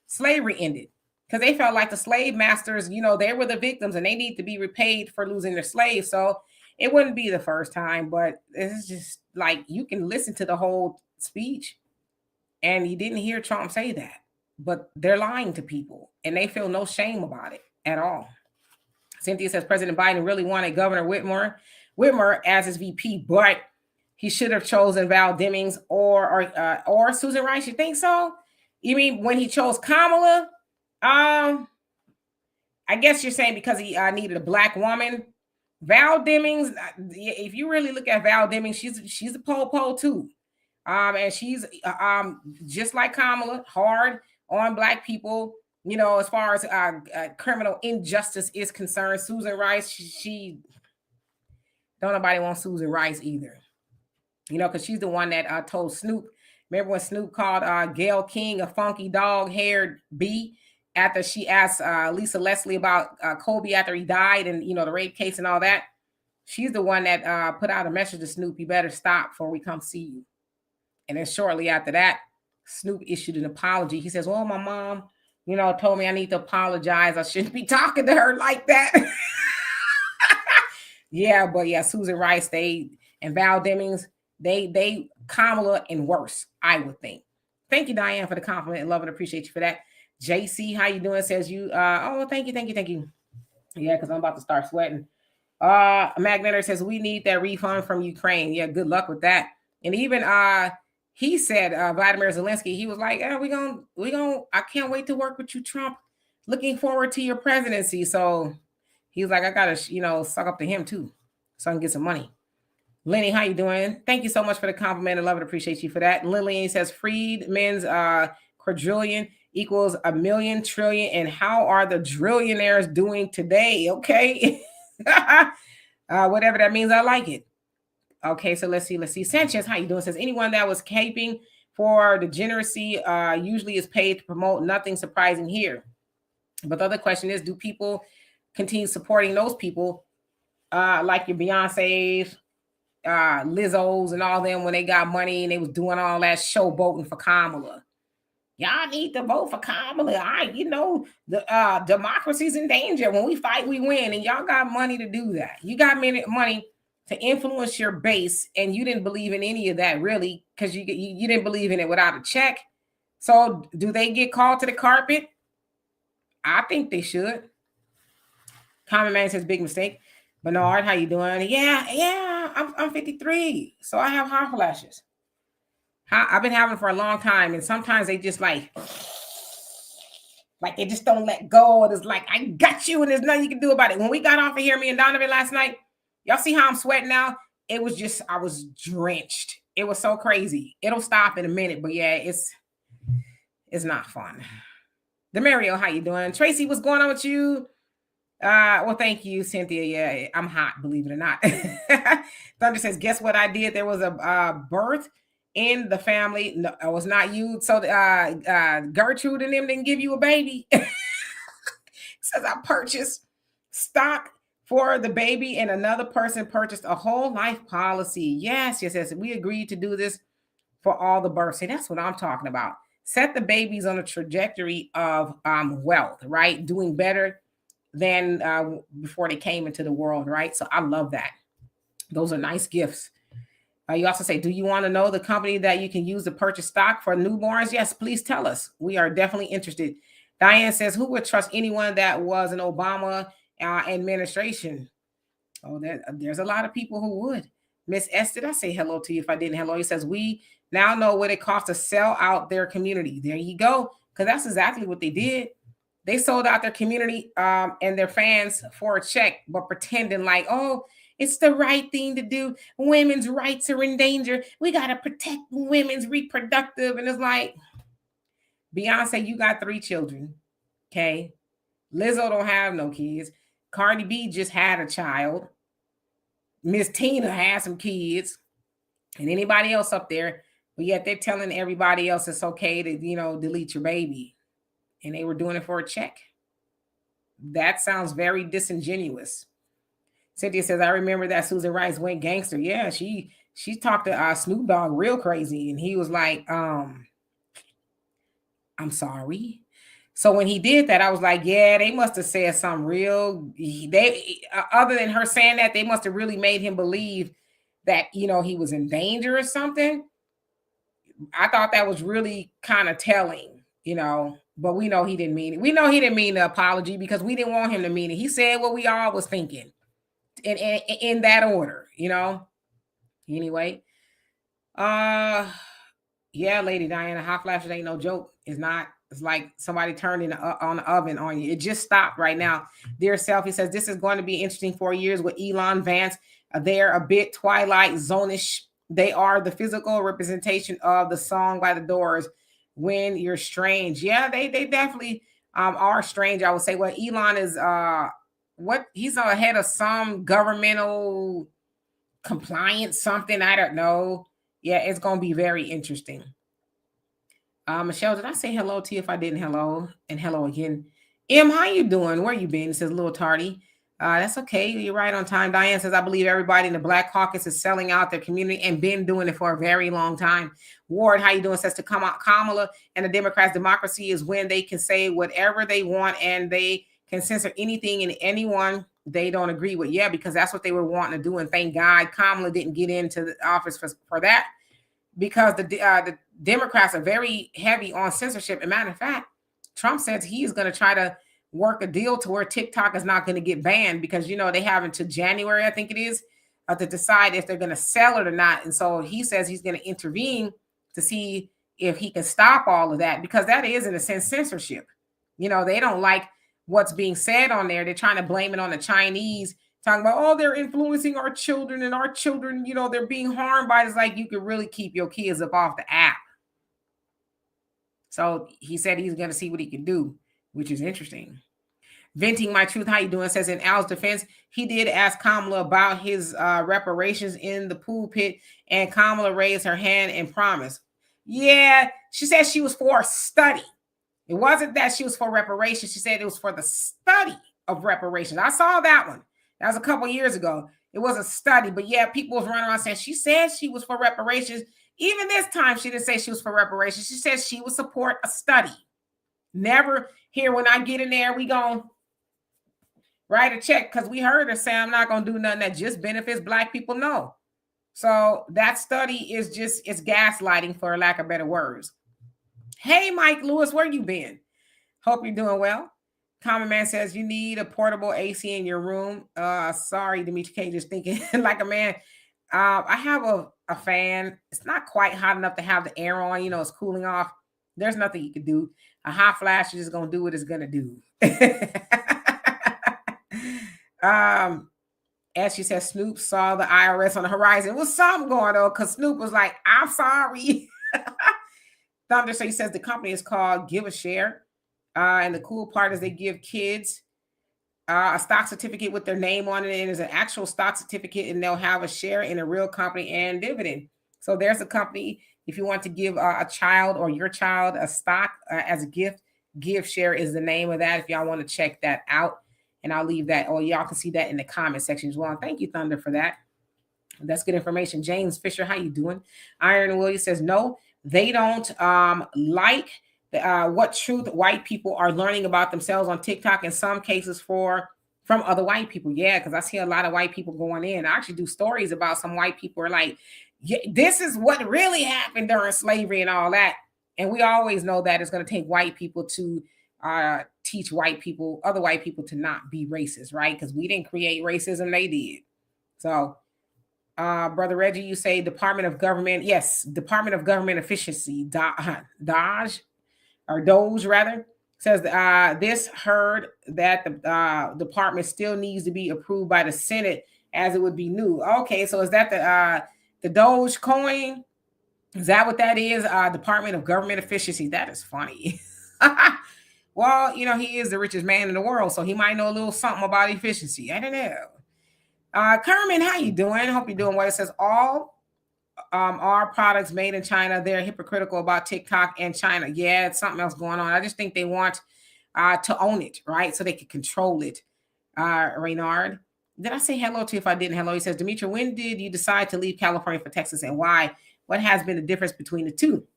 slavery ended. because they felt like the slave masters, they were the victims and they need to be repaid for losing their slaves. So it wouldn't be the first time, but it's just like you can listen to the whole speech and you didn't hear Trump say that, but they're lying to people and they feel no shame about it at all. Cynthia says President Biden really wanted Governor Whitmer as his VP, but he should have chosen Val Demings or Susan Rice. You think so? You mean when he chose Kamala? I guess you're saying because he needed a black woman. Val Demings, if you really look at Val Demings, she's a pole too. And she's just like Kamala, hard on black people, as far as criminal injustice is concerned. Susan Rice, she don't nobody want Susan Rice either, because she's the one that told Snoop. Remember when Snoop called Gayle King a funky dog-haired bee after she asked Lisa Leslie about Kobe after he died and, the rape case and all that? She's the one that put out a message to Snoop, you better stop before we come see you. And then shortly after that, Snoop issued an apology. He says, well, my mom, told me I need to apologize. I shouldn't be talking to her like that. Yeah, but yeah, Susan Rice, and Val Demings, they Kamala and worse, I would think. Thank you, Diane, for the compliment. Love and appreciate you for that. JC, how you doing? Says you, thank you. Yeah, because I'm about to start sweating. Magnetter says we need that refund from Ukraine. Yeah, good luck with that. And even he said, Vladimir Zelensky, he was like, we gonna, I can't wait to work with you, Trump. Looking forward to your presidency. So he was like, I gotta, suck up to him too, so I can get some money. Lenny, how you doing? Thank you so much for the compliment. I love and appreciate you for that. Lillian says Freedmen's quadrillion equals 1,000,000 trillion. And how are the drillionaires doing today? Okay. Whatever that means, I like it. Okay, so let's see. Sanchez, how you doing? Says anyone that was caping for degeneracy usually is paid to promote. Nothing surprising here. But the other question is, do people continue supporting those people like your Beyonce's, Lizzo's and all them when they got money and they was doing all that showboating for Kamala? Y'all need to vote for Kamala. The democracy's in danger. When we fight, we win. And y'all got money to do that. You got money to influence your base, and you didn't believe in any of that, really, because you didn't believe in it without a check. So do they get called to the carpet? I think they should. Common Man says, big mistake. Bernard, how you doing? Yeah, I'm 53, so I have hot flashes. I've been having for a long time, and sometimes they just like they just don't let go. It's like, I got you, and there's nothing you can do about it. When we got off of here, me and Donovan last night, y'all see how I'm sweating now? It was just, I was drenched. It was so crazy. It'll stop in a minute, but yeah, it's not fun. Demario, how you doing? Tracy, what's going on with you? Well, thank you, Cynthia. Yeah, I'm hot, believe it or not. Thunder says, guess what I did? There was a birth in the family. No, it was not you. So Gertrude and them didn't give you a baby. Says I purchased stock for the baby and another person purchased a whole life policy. Yes. We agreed to do this for all the births. See, that's what I'm talking about. Set the babies on a trajectory of wealth, right? Doing better than before they came into the world, right? So I love that. Those are nice gifts. You also say, do you want to know the company that you can use to purchase stock for newborns? Yes, please tell us. We are definitely interested. Diane says, who would trust anyone that was an Obama administration? Oh, there's a lot of people who would. Miss S, did I say hello to you if I didn't? Hello. He says, we now know what it costs to sell out their community. There you go. Because that's exactly what they did. They sold out their community and their fans for a check, but pretending like, oh, it's the right thing to do. Women's rights are in danger. We got to protect women's reproductive. And it's like, Beyonce, you got 3 children. Okay. Lizzo don't have no kids. Cardi B just had a child. Miss Tina has some kids. And anybody else up there. But yet they're telling everybody else it's okay to, delete your baby. And they were doing it for a check. That sounds very disingenuous. Cynthia says, I remember that Susan Rice went gangster. Yeah, she talked to Snoop Dogg real crazy. And he was like, I'm sorry. So when he did that, I was like, yeah, they must have said something real. Other than her saying that, they must have really made him believe that, he was in danger or something. I thought that was really kind of telling. But we know he didn't mean it. We know he didn't mean the apology because we didn't want him to mean it. He said what we all was thinking in that order. Anyway, uh, yeah, Lady Diana, hot flashes ain't no joke. It's not. It's like somebody turned on the oven on you. It just stopped right now. Dear self, he says, this is going to be interesting 4 years with Elon Vance. They're a bit Twilight Zone-ish. They are the physical representation of the song by the Doors, When You're Strange. Yeah, they definitely are strange, I would say. Well, Elon is he's ahead of some governmental compliance, something. I don't know. Yeah, it's gonna be very interesting. Michelle, did I say hello to you? If I didn't, hello and hello again. How you doing? Where you been? It says a little tardy. That's okay. You're right on time. Diane says, I believe everybody in the Black Caucus is selling out their community and been doing it for a very long time. Ward, how you doing? Says to come out Kamala and the Democrats, democracy is when they can say whatever they want and they can censor anything and anyone they don't agree with. Yeah, because that's what they were wanting to do. And thank God Kamala didn't get into the office for that, because the Democrats are very heavy on censorship. And matter of fact, Trump says he's going to try to work a deal to where TikTok is not going to get banned because, they have until January, I think it is, to decide if they're going to sell it or not. And so he says he's going to intervene to see if he can stop all of that, because that is, in a sense, censorship. They don't like what's being said on there. They're trying to blame it on the Chinese, talking about, oh, they're influencing our children and our children, they're being harmed by it. It's like you could really keep your kids up off the app. So he said he's going to see what he can do, which is interesting. Venting My Truth, how you doing? Says, in Al's defense, he did ask Kamala about his reparations in the pulpit, and Kamala raised her hand and promised. Yeah, she said she was for a study. It wasn't that she was for reparations. She said it was for the study of reparations. I saw that one. That was a couple years ago. It was a study, but yeah, people was running around saying she said she was for reparations. Even this time, she didn't say she was for reparations. She said she would support a study. Never here, when I get in there, we gonna write a check, because we heard her say, I'm not gonna do nothing that just benefits Black people. No. So that study is it's gaslighting, for lack of better words. Hey, Mike Lewis, where you been? Hope you're doing well. Common Man says, you need a portable AC in your room. Sorry, Dimitri K, just thinking like a man. I have a fan. It's not quite hot enough to have the air on. It's cooling off. There's nothing you can do. A hot flash is just going to do what it's going to do. As she says, Snoop saw the IRS on the horizon. It was something going on, because Snoop was like, I'm sorry. Thunder, so he says the company is called Give a Share. And the cool part is they give kids a stock certificate with their name on it, and it's an actual stock certificate, and they'll have a share in a real company and dividend. So there's a company. If you want to give a child or your child a stock as a gift, Give Share is the name of that. If y'all want to check that out, and I'll leave that, or y'all can see that in the comment section as well. Thank you, Thunder, for that. That's good information. James Fisher, how you doing? Iron Williams says, no, they don't like what truth white people are learning about themselves on TikTok, in some cases from other white people. Yeah, because I see a lot of white people going in. I actually do stories about some white people are like, yeah, this is what really happened during slavery and all that. And we always know that it's going to take white people to teach other white people to not be racist, right? Because we didn't create racism, they did. So, Brother Reggie, you say Department of Government. Yes, Department of Government Efficiency, Doge rather, says this heard that the department still needs to be approved by the Senate, as it would be new. Okay, so is that the Doge coin? Is that what that is? Department of Government Efficiency. That is funny. Well, he is the richest man in the world, so he might know a little something about efficiency. I don't know. Kerman, how you doing? Hope you're doing well. It says all our products made in China. They're hypocritical about TikTok and China. Yeah, it's something else going on. I just think they want to own it, right? So they can control it. Reynard, did I say hello to you? If I didn't, hello. He says, Demetri, when did you decide to leave California for Texas, and why? What has been the difference between the two?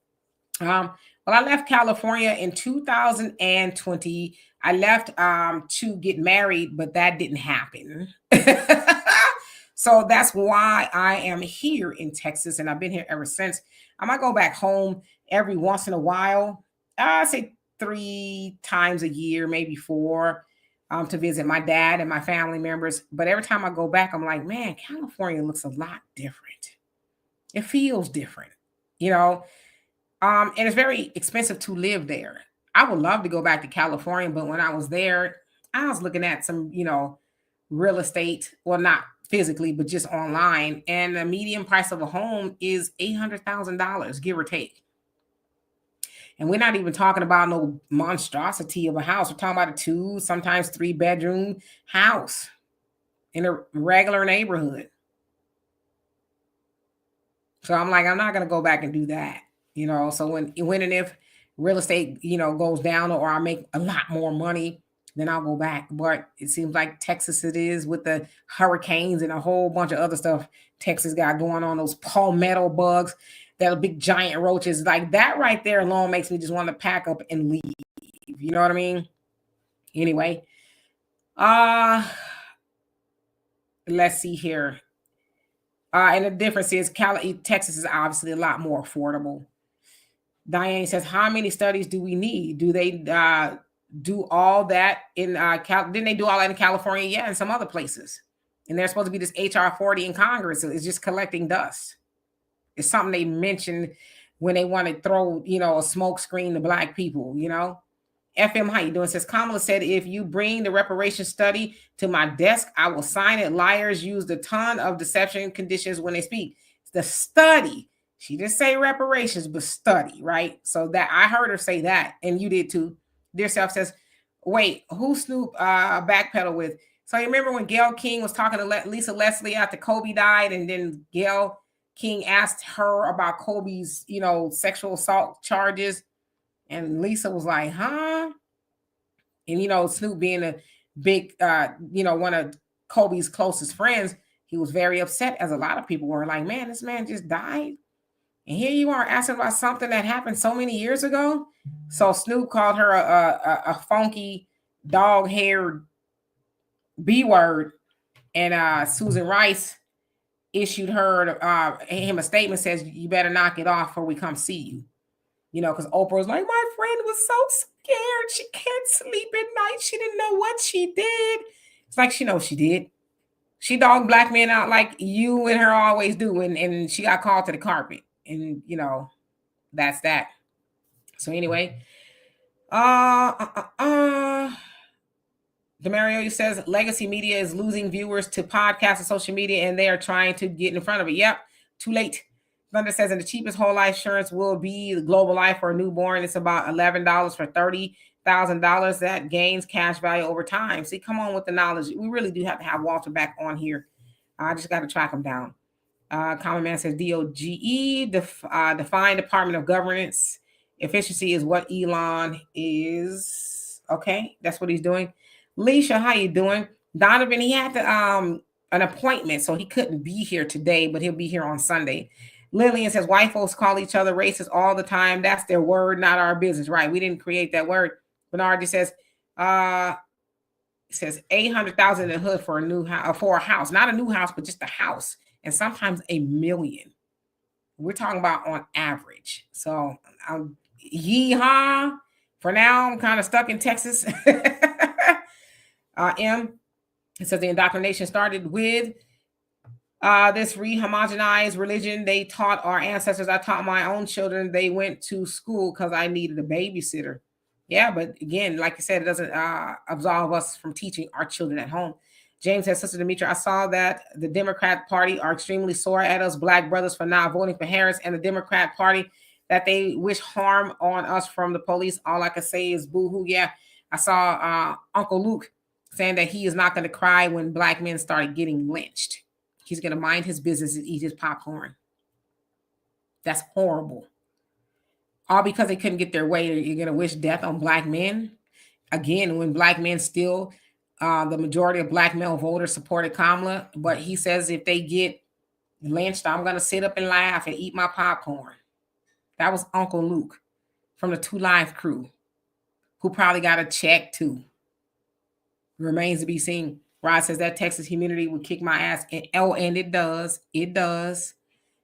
Well, I left California in 2020. I left to get married, but that didn't happen. So that's why I am here in Texas, and I've been here ever since. I might go back home every once in a while. I say 3 times a year, maybe four, to visit my dad and my family members. But every time I go back, I'm like, man, California looks a lot different. It feels different, you know. And it's very expensive to live there. I would love to go back to California, but when I was there, I was looking at some, real estate. Well, not physically, but just online. And the median price of a home is $800,000, give or take. And we're not even talking about no monstrosity of a house. We're talking about a 2, sometimes 3 bedroom house in a regular neighborhood. So I'm like, I'm not gonna go back and do that. So when and if real estate, goes down or I make a lot more money, then I'll go back. But it seems like Texas it is with the hurricanes and a whole bunch of other stuff Texas got going on, those palmetto bugs, that big giant roaches. Like that right there alone makes me just want to pack up and leave. You know what I mean? Anyway, uh let's see here. And the difference is Texas is obviously a lot more affordable. Diane says, how many studies do we need? Do they do all that in didn't they do all that in California? Yeah, and some other places. And there's supposed to be this HR 40 in Congress. It's just collecting dust. It's something they mentioned when they want to throw, a smoke screen to black people. FM, how you doing? Says Kamala said, if you bring the reparation study to my desk, I will sign it. Liars used a ton of deception conditions when they speak. The study. She didn't say reparations, but study, right? So that I heard her say that, and you did too. Dear Self says, wait, who Snoop backpedal with? So you remember when Gayle King was talking to Lisa Leslie after Kobe died, and then Gayle King asked her about Kobe's, sexual assault charges. And Lisa was like, huh? And Snoop being a big, one of Kobe's closest friends, he was very upset, as a lot of people were like, man, this man just died. And here you are asking about something that happened so many years ago. So Snoop called her a funky, dog-haired B word. And Susan Rice issued him a statement, says, you better knock it off before we come see you. Because Oprah was like, my friend was so scared. She can't sleep at night. She didn't know what she did. It's like she knows she did. She dogged black men out like you and her always do. And she got called to the carpet. And, that's that. So anyway, Demario says legacy media is losing viewers to podcasts and social media, and they are trying to get in front of it. Yep, too late. Thunder says, and the cheapest whole life insurance will be the Global Life for a newborn. It's about $11 for $30,000. That gains cash value over time. See, come on with the knowledge. We really do have to have Walter back on here. I just got to track him down. Common Man says DOGE, define Department of Governance. Efficiency is what Elon is. Okay, that's what he's doing. Leisha, how you doing? Donovan, he had an appointment, so he couldn't be here today, but he'll be here on Sunday. Lillian says, white folks call each other racist all the time. That's their word, not our business. Right, we didn't create that word. Bernard just says, $800,000 in the hood for a new house, for a house, not a new house, but just a house. And sometimes $1 million. We're talking about on average. So yeehaw. For now, I'm kind of stuck in Texas. M, it says the indoctrination started with this rehomogenized religion they taught our ancestors. I taught my own children. They went to school because I needed a babysitter. Yeah, but again, like I said, it doesn't absolve us from teaching our children at home. James says, Sister Demetria, I saw that the Democrat Party are extremely sore at us black brothers for not voting for Harris, and the Democrat Party that they wish harm on us from the police. All I can say is boo-hoo. Yeah, I saw Uncle Luke saying that he is not going to cry when black men start getting lynched. He's going to mind his business and eat his popcorn. That's horrible. All because they couldn't get their way. You're going to wish death on black men? Again, when black men still... the majority of black male voters supported Kamala, but he says if they get lynched, I'm going to sit up and laugh and eat my popcorn. That was Uncle Luke from the 2 Live crew, who probably got a check too. Remains to be seen. Rod says that Texas humidity would kick my ass. And it does. It does.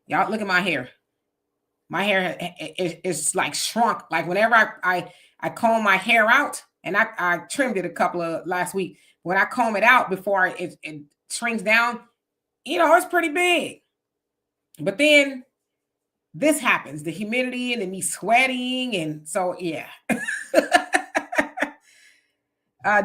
Y'all look at my hair. My hair is like shrunk. Like whenever I comb my hair out, and I trimmed it a couple of last week. When I comb it out before it shrinks down, it's pretty big. But then this happens, the humidity and then me sweating. And so, yeah.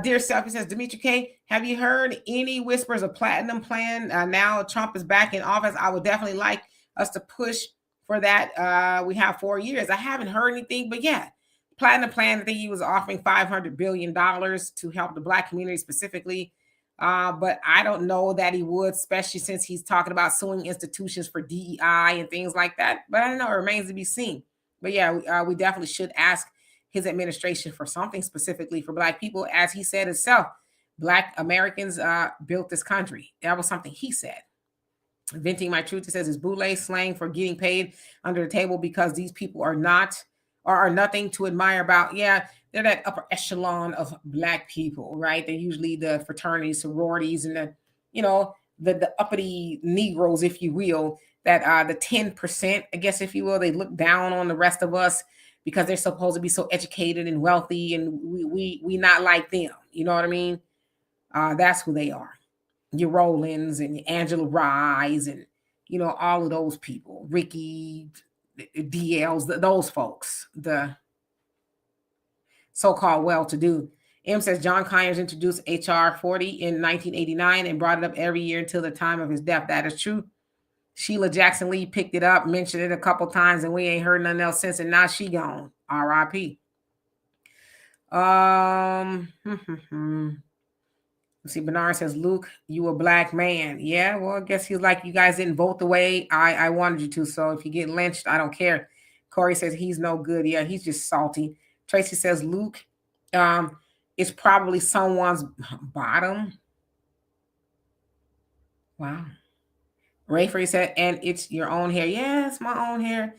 Dear Self, he says, Demetri K, have you heard any whispers of platinum plan? Now Trump is back in office. I would definitely like us to push for that. We have 4 years. I haven't heard anything, but yeah, platinum plan, I think he was offering $500 billion to help the Black community specifically. But I don't know that he would, especially since he's talking about suing institutions for DEI and things like that. But I don't know, it remains to be seen. But yeah, we definitely should ask his administration for something specifically for Black people. As he said himself, Black Americans built this country. That was something he said. Venting My Truth, it says, is boule slang for getting paid under the table because these people are nothing to admire about. Yeah, they're that upper echelon of Black people, right? They're usually the fraternities, sororities, and the uppity Negroes, if you will, that the 10%, I guess, if you will. They look down on the rest of us because they're supposed to be so educated and wealthy, and we not like them. You know what I mean? That's who they are. Your Rollins and your Angela Rise and, all of those people, Ricky, DLs, those folks, the so-called well-to-do. M says John Conyers introduced H.R. 40 in 1989 and brought it up every year until the time of his death. That is true. Sheila Jackson Lee picked it up, mentioned it a couple times, and we ain't heard nothing else since, and now she gone. R.I.P. Let's see, Bernard says, Luke, you a Black man. Yeah, well, I guess he's like, you guys didn't vote the way I wanted you to, so if you get lynched, I don't care. Corey says, he's no good. Yeah, he's just salty. Tracy says, Luke is probably someone's bottom. Wow. Rayfrey said, and it's your own hair. Yeah, it's my own hair.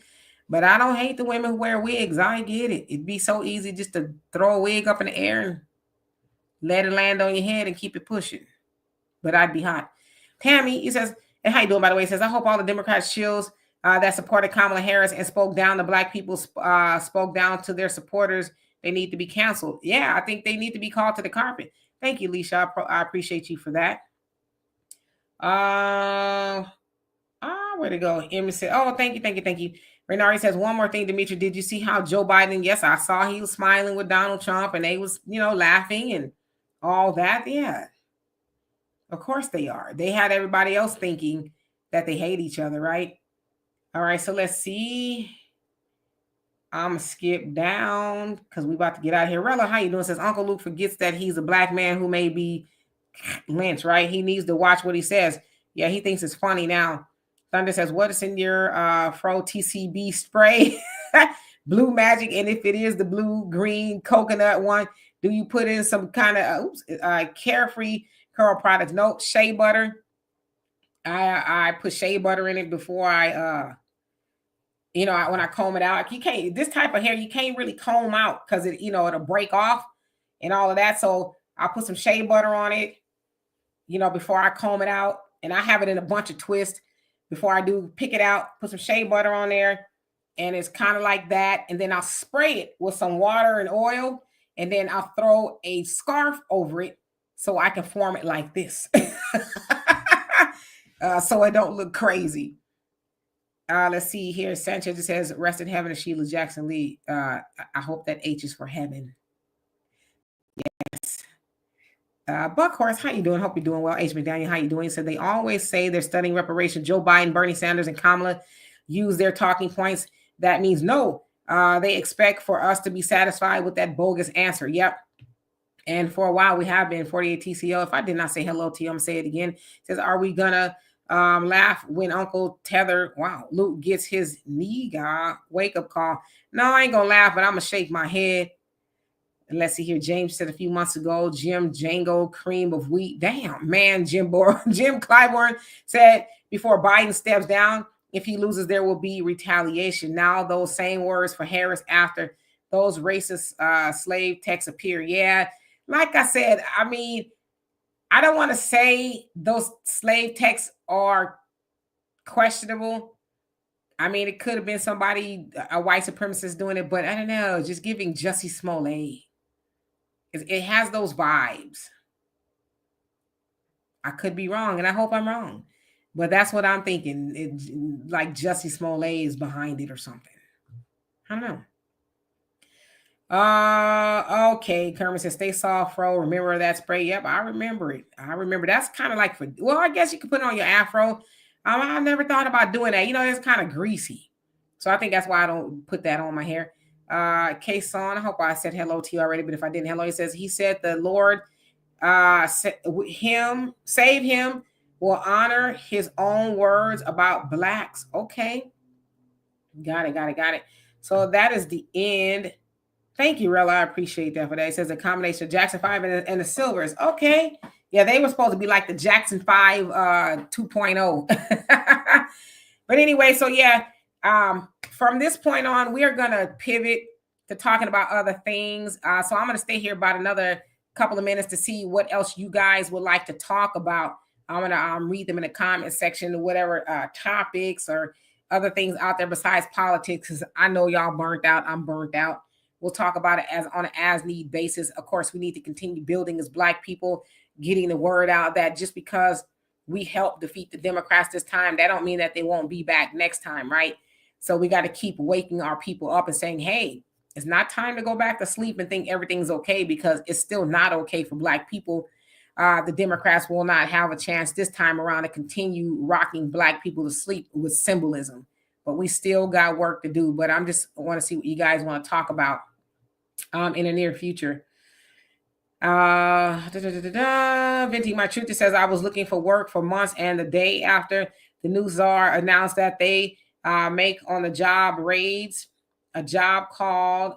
But I don't hate the women who wear wigs. I get it. It'd be so easy just to throw a wig up in the air and let it land on your head and keep it pushing. But I'd be hot. Tammy, he says, and how you doing, by the way? He says, I hope all the Democrats chills that supported Kamala Harris and spoke down to Black people, spoke down to their supporters. They need to be canceled. Yeah, I think they need to be called to the carpet. Thank you, Leisha. I appreciate you for that. Where to go? Emma said, oh, thank you. Renari says, one more thing, Demetri, did you see how Joe Biden, yes, I saw he was smiling with Donald Trump and they was, laughing and all that. Yeah, of course they are. They had everybody else thinking that they hate each other, right? All right, so let's see. I'm going to skip down because we about to get out of here. Rella, how you doing? Says, Uncle Luke forgets that he's a Black man who may be lynched, right? He needs to watch what he says. Yeah, he thinks it's funny now. Thunder says, what is in your Fro TCB spray? Blue Magic. And if it is the blue, green, coconut one, do you put in some kind of Carefree curl products? Nope. Shea butter. I put shea butter in it before I when I comb it out. You can't, this type of hair, you can't really comb out because it'll break off and all of that. So I'll put some shea butter on it, before I comb it out. And I have it in a bunch of twists before I do pick it out, put some shea butter on there. And it's kind of like that. And then I'll spray it with some water and oil. And then I'll throw a scarf over it so I can form it like this. So it don't look crazy. Let's see here. Sanchez just says, rest in heaven, Sheila Jackson Lee. I hope that H is for heaven. Yes. Buckhorse, how you doing? Hope you're doing well. H. McDaniel, how you doing? So they always say they're studying reparations. Joe Biden, Bernie Sanders, and Kamala use their talking points. That means no. They expect for us to be satisfied with that bogus answer. Yep. And for a while we have been. 48 TCO. If I did not say hello to you, I'm going to say it again. It says, are we going to laugh when Uncle Tether, Luke gets his wake-up call? No, I ain't going to laugh, but I'm going to shake my head. And let's see here. James said a few months ago, Jim Django cream of wheat. Damn, man, Jim Clyburn said before Biden steps down, if he loses, there will be retaliation. Now those same words for Harris after those racist slave texts appear. Yeah, like I said, I mean, I don't want to say those slave texts are questionable. I mean, it could have been somebody, a white supremacist doing it, but I don't know, just giving Jussie Smollett. It has those vibes. I could be wrong, and I hope I'm wrong. But that's what I'm thinking. Like Jussie Smollett is behind it or something. I don't know. Okay. Kermit says, stay soft, bro. Remember that spray? Yep, I remember it. I remember. That's kind of like well, I guess you could put it on your afro. I never thought about doing that. You know, it's kind of greasy. So I think that's why I don't put that on my hair. K-Son, I hope I said hello to you already, but if I didn't, hello. He said the Lord save him will honor his own words about blacks. Okay. Got it. So that is the end. Thank you, Rella. I appreciate that for that. It says a combination of Jackson 5 and the Silvers. Okay. Yeah, they were supposed to be like the Jackson 5 2.0. But anyway, so yeah, from this point on, we are going to pivot to talking about other things. So I'm going to stay here about another couple of minutes to see what else you guys would like to talk about. I'm going to read them in the comment section, whatever topics or other things out there besides politics, because I know y'all burnt out. I'm burnt out. We'll talk about it on an as-need basis. Of course, we need to continue building as Black people, getting the word out that just because we helped defeat the Democrats this time, that don't mean that they won't be back next time, right? So we got to keep waking our people up and saying, hey, it's not time to go back to sleep and think everything's okay, because it's still not okay for Black people. The Democrats will not have a chance this time around to continue rocking Black people to sleep with symbolism. But we still got work to do. But I'm just want to see what you guys want to talk about in the near future. Venti, my truth says I was looking for work for months, and the day after the new czar announced that they make on the job raids a job called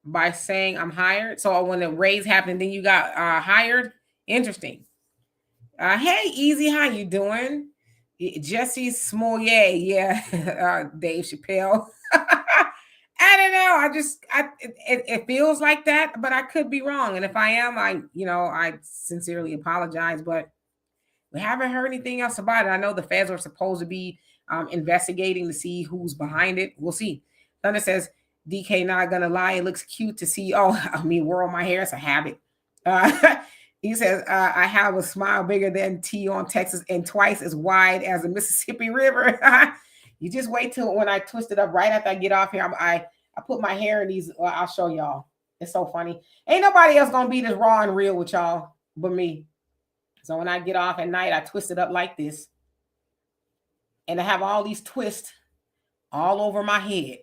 by saying I'm hired. So when the raids happened, then you got hired. Interesting. Hey, Easy, how you doing? Jesse Smollett, yeah, Dave Chappelle. I don't know. It feels like that, but I could be wrong. And if I am, I sincerely apologize, but we haven't heard anything else about it. I know the feds are supposed to be investigating to see who's behind it. We'll see. Thunder says, DK, not gonna lie, it looks cute to see. Oh, I mean, whirl my hair, it's a habit. He says, I have a smile bigger than T on Texas and twice as wide as the Mississippi River. You just wait till when I twist it up right after I get off here. I put my hair in these. I'll show y'all. It's so funny. Ain't nobody else gonna be this raw and real with y'all but me. So when I get off at night, I twist it up like this. And I have all these twists all over my head.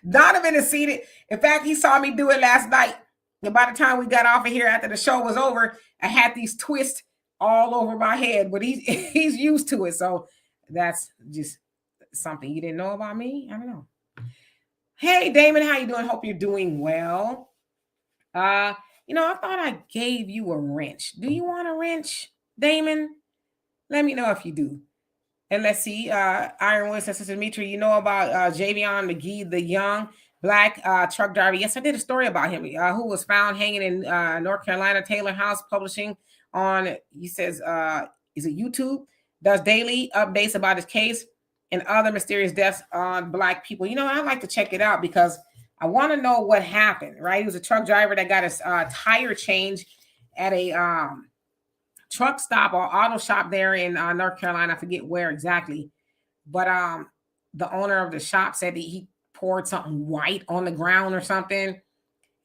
Donovan has seen it. In fact, he saw me do it last night. And by the time we got off of here after the show was over, I had these twists all over my head, but he's used to it. So that's just something you didn't know about me. I don't know. Hey, Damon, how you doing? Hope you're doing well. I thought I gave you a wrench. Do you want a wrench, Damon? Let me know if you do. And let's see. Ironwood says, Dimitri, you know about Javion McGee, the young Black truck driver? Yes, I did a story about him, who was found hanging in North Carolina. Taylor House Publishing on, he says, is it YouTube? Does daily updates about his case and other mysterious deaths on Black people. I'd like to check it out because I want to know what happened, right? He was a truck driver that got his tire changed at a truck stop or auto shop there in North Carolina. I forget where exactly. But the owner of the shop said that he poured something white on the ground or something. And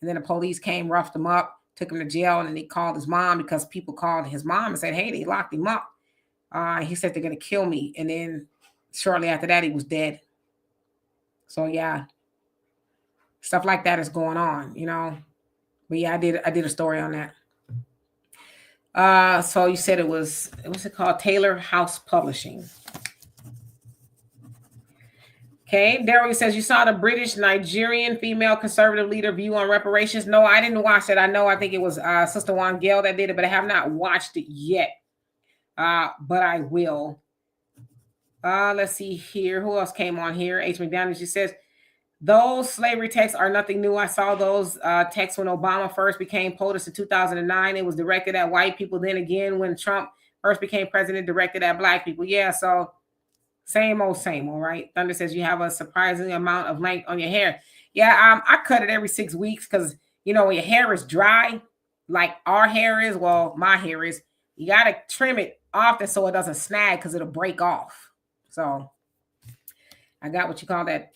then the police came, roughed him up, took him to jail, and then they called his mom because people called his mom and said, hey, they locked him up. He said, they're going to kill me. And then shortly after that, he was dead. So, yeah. Stuff like that is going on, But, yeah, I did a story on that. So you said what's it called? Taylor House Publishing. Okay. Daryl says, you saw the British Nigerian female conservative leader view on reparations. No, I didn't watch it. I think it was Sister Juan Gale that did it, but I have not watched it yet. But I will. Let's see here. Who else came on here? H. McDonald, she says, Those slavery texts are nothing new. I saw those texts when Obama first became POTUS in 2009. It was directed at white people. Then again, when Trump first became president, directed at black people. Yeah, so same old, right? Thunder says you have a surprising amount of length on your hair. Yeah, I cut it every 6 weeks because, when your hair is dry, like our hair is, well, my hair is, you got to trim it often so it doesn't snag because it'll break off. So I got what you call that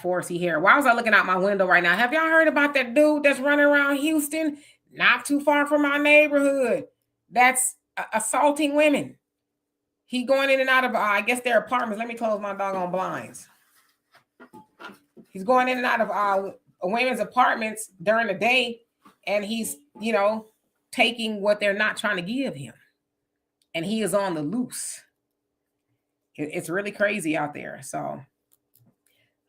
foresty hair. Why was I looking out my window right now? Have y'all heard about that dude that's running around Houston, not too far from my neighborhood, that's assaulting women? He going in and out of, I guess, their apartments. Let me close my doggone blinds. He's going in and out of women's apartments during the day, and he's, taking what they're not trying to give him. And he is on the loose. It's really crazy out there. So,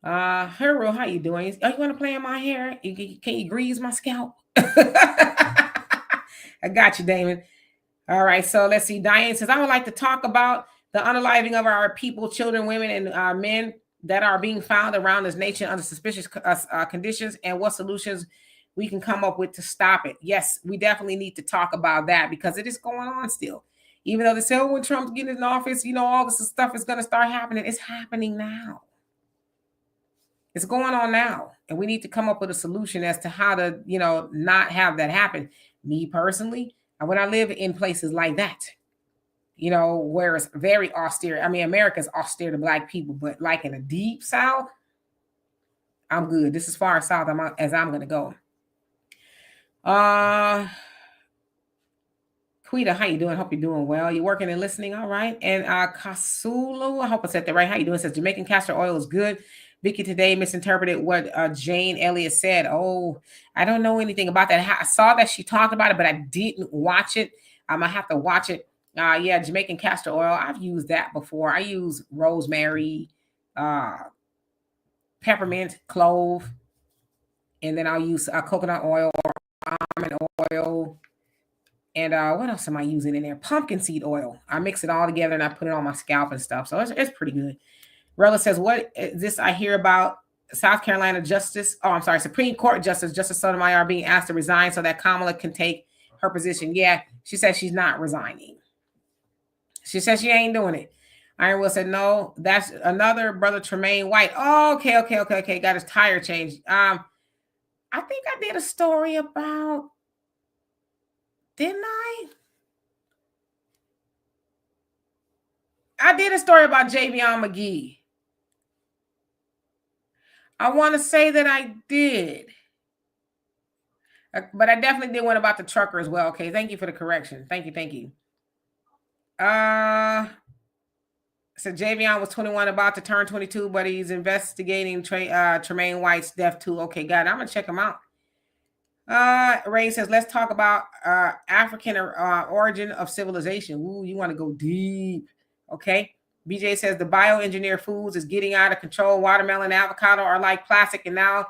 Hero, how you doing? Oh, you want to play in my hair? Can you grease my scalp? I got you, Damon. All right, so let's see. Diane says, I would like to talk about the unaliving of our people, children, women, and men that are being found around this nation under suspicious conditions, and what solutions we can come up with to stop it. Yes, we definitely need to talk about that because it is going on still. Even though they say, when Trump's getting in office, all this stuff is going to start happening. It's happening now. It's going on now. And we need to come up with a solution as to how to, not have that happen. Me personally, when I live in places like that, where it's very austere. I mean, America's austere to black people, but like in the deep South, I'm good. This is far south as I'm going to go. Quita, how you doing? Hope you're doing well. You working and listening, all right? And Kasulu, I hope I said that right. How you doing? Says Jamaican castor oil is good. Vicky today misinterpreted what Jane Elliott said. Oh, I don't know anything about that. I saw that she talked about it, but I didn't watch it. I have to watch it. Yeah, Jamaican castor oil. I've used that before. I use rosemary, peppermint, clove, and then I'll use coconut oil or almond oil. And what else am I using in there? Pumpkin seed oil. I mix it all together and I put it on my scalp and stuff. So it's pretty good. Rella says, what is this I hear about South Carolina Supreme Court Justice Sotomayor being asked to resign so that Kamala can take her position? Yeah, she says she's not resigning. She says she ain't doing it. Iron Will said, no, that's another brother, Tremaine White. Oh, okay. Got his tire changed. I think I did a story about, didn't I? I did a story about Javion McGee. I want to say that I did. But I definitely did one about the trucker as well. Okay, thank you for the correction. Thank you. So Javion was 21, about to turn 22, but he's investigating Tremaine White's death too. Okay, got it. I'm going to check him out. Ray says, let's talk about African origin of civilization. Ooh, you want to go deep. Okay. BJ says the bioengineered foods is getting out of control. Watermelon and avocado are like plastic, and now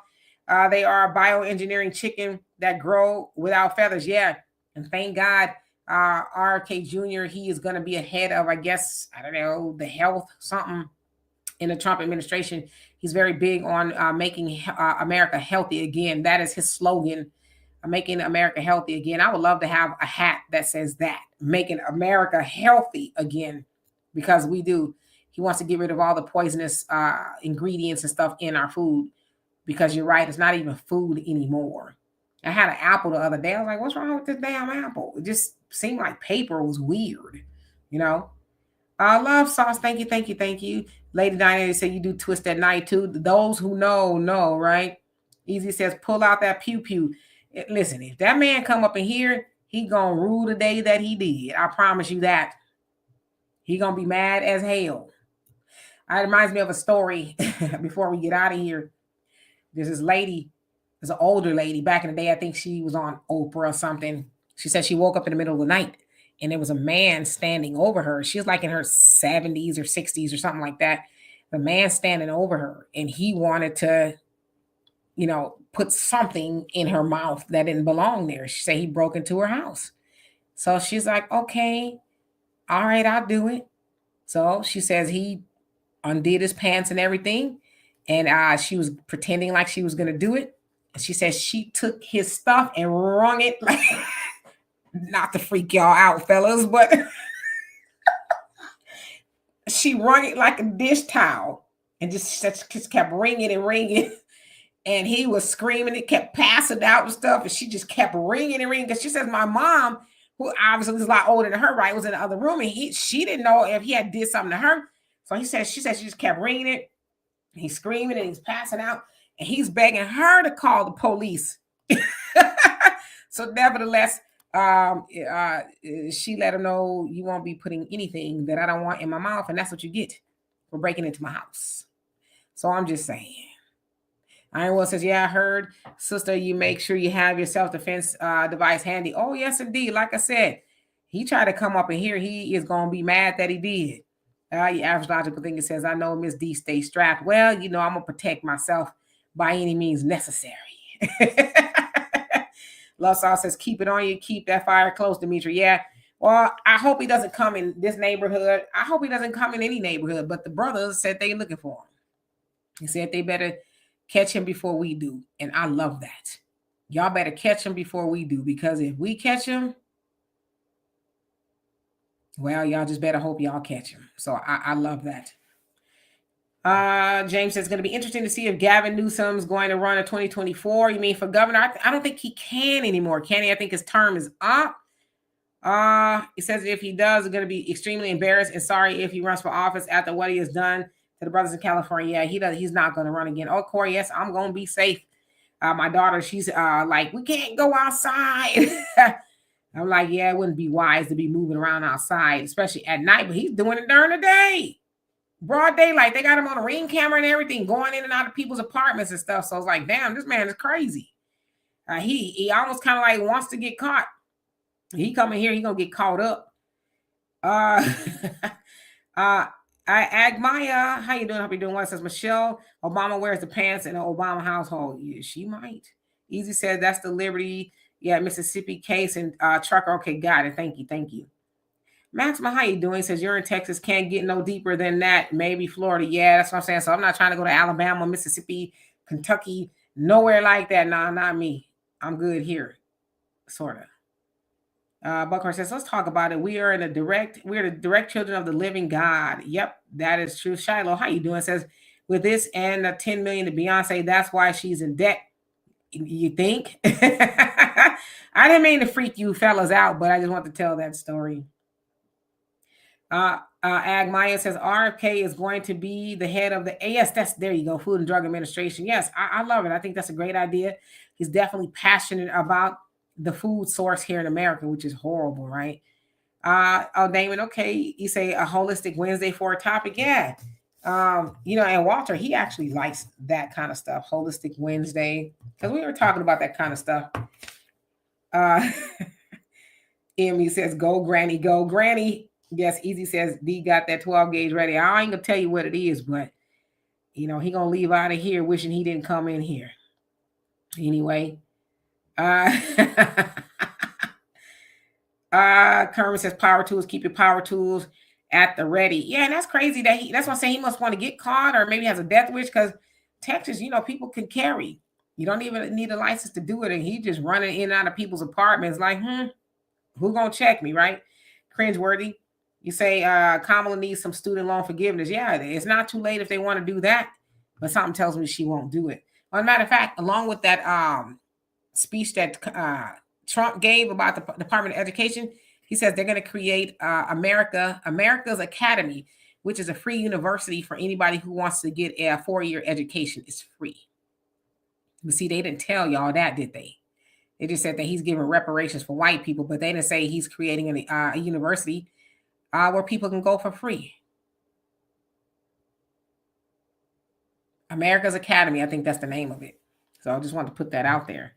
they are bioengineering chicken that grow without feathers. Yeah. And thank God, RK Jr., he is going to be ahead of, I guess, I don't know, the health something in the Trump administration. He's very big on making America healthy again. That is his slogan, making America healthy again. I would love to have a hat that says that, making America healthy again, because we do. He wants to get rid of all the poisonous ingredients and stuff in our food, because you're right, it's not even food anymore. I had an apple the other day. I was like, what's wrong with this damn apple? It just seemed like paper was weird, Love sauce. Thank you. Lady Diana said you do twist at night too. Those who know, right? Easy says, pull out that pew. Listen, if that man come up in here, he gonna rule the day that he did. I promise you that. He gonna be mad as hell. It reminds me of a story before we get out of here. There's this lady, there's an older lady back in the day. I think she was on Oprah or something. She said she woke up in the middle of the night and there was a man standing over her. She was like in her 70s or 60s or something like that. The man standing over her, and he wanted to, put something in her mouth that didn't belong there. She said he broke into her house. So she's like, okay, all right, I'll do it. So she says he undid his pants and everything, And she was pretending like she was going to do it. And she said she took his stuff and wrung it like, not to freak y'all out, fellas, but she wrung it like a dish towel and just kept ringing and ringing. And he was screaming. It kept passing out and stuff. And she just kept ringing and ringing. Because she says my mom, who obviously was a lot older than her, right, was in the other room. And she didn't know if he had did something to her. So she said she just kept ringing it. He's screaming and he's passing out. And he's begging her to call the police. So nevertheless, she let him know, you won't be putting anything that I don't want in my mouth. And that's what you get for breaking into my house. So I'm just saying. Iron Will says, yeah, I heard, sister, you make sure you have your self-defense device handy. Oh, yes, indeed. Like I said, he tried to come up in here. He is going to be mad that he did. Your average logical thinker says, I know Miss D stay strapped. Well, I'm going to protect myself by any means necessary. Love Sauce says, keep it on you. Keep that fire close, Dimitri. Yeah. Well, I hope he doesn't come in this neighborhood. I hope he doesn't come in any neighborhood. But the brothers said they're looking for him. He said they better catch him before we do. And I love that. Y'all better catch him before we do. Because if we catch him, well, y'all just better hope y'all catch him. So I love that. James says it's going to be interesting to see if Gavin Newsom's going to run in 2024. You mean for governor? I don't think he can anymore. Can he? I think his term is up. He says if he does, it's going to be extremely embarrassed and sorry if he runs for office after what he has done to the brothers in California. Yeah, he's not going to run again. Oh, Corey, yes, I'm going to be safe. My daughter, she's like, we can't go outside. I'm like, yeah, it wouldn't be wise to be moving around outside, especially at night, but he's doing it during the day. Broad daylight. They got him on a ring camera and everything, going in and out of people's apartments and stuff. So it's like, damn, this man is crazy. He almost kind of like wants to get caught. He coming here, he gonna get caught up. Agmaya, how you doing? Hope you're doing well. It says Michelle Obama wears the pants in the Obama household. Yeah, she might. Easy said that's the Liberty, Mississippi case and trucker. Okay, got it. Thank you. Maxima, how you doing? Says you're in Texas, can't get no deeper than that. Maybe Florida. Yeah, that's what I'm saying. So I'm not trying to go to Alabama, Mississippi, Kentucky, nowhere like that. Nah, not me. I'm good here, sort of. Buckhorn says, let's talk about it. We are the direct children of the living God. Yep, that is true. Shiloh, how you doing? Says, with this and the 10 million to Beyonce, that's why she's in debt. You think? I didn't mean to freak you fellas out, but I just want to tell that story. Ag Maya says RFK is going to be the head of the there you go, Food and Drug Administration. Yes, I love it. I think that's a great idea. He's definitely passionate about the food source here in America, which is horrible, right? Damon, okay, you say a holistic Wednesday for a topic. Yeah. And Walter, he actually likes that kind of stuff, holistic Wednesday, because we were talking about that kind of stuff. Emmy says, go Granny, go Granny. Yes, Easy says D got that 12 gauge ready. I ain't gonna tell you what it is, but he gonna leave out of here wishing he didn't come in here. Anyway, Kermit says power tools, keep your power tools at the ready. Yeah, and that's crazy that's what I'm saying. He must want to get caught or maybe has a death wish because Texas, people can carry. You don't even need a license to do it, and he just running in and out of people's apartments like, who gonna check me, right? Cringeworthy. You say Kamala needs some student loan forgiveness. Yeah, it's not too late if they want to do that, but something tells me she won't do it. As a matter of fact, along with that speech that Trump gave about the Department of Education, he says they're going to create America's Academy, which is a free university for anybody who wants to get a 4-year education. It's free. But see, they didn't tell y'all that, did they? They just said that he's giving reparations for white people, but they didn't say he's creating a university where people can go for free. America's Academy, I think that's the name of it. So I just wanted to put that out there.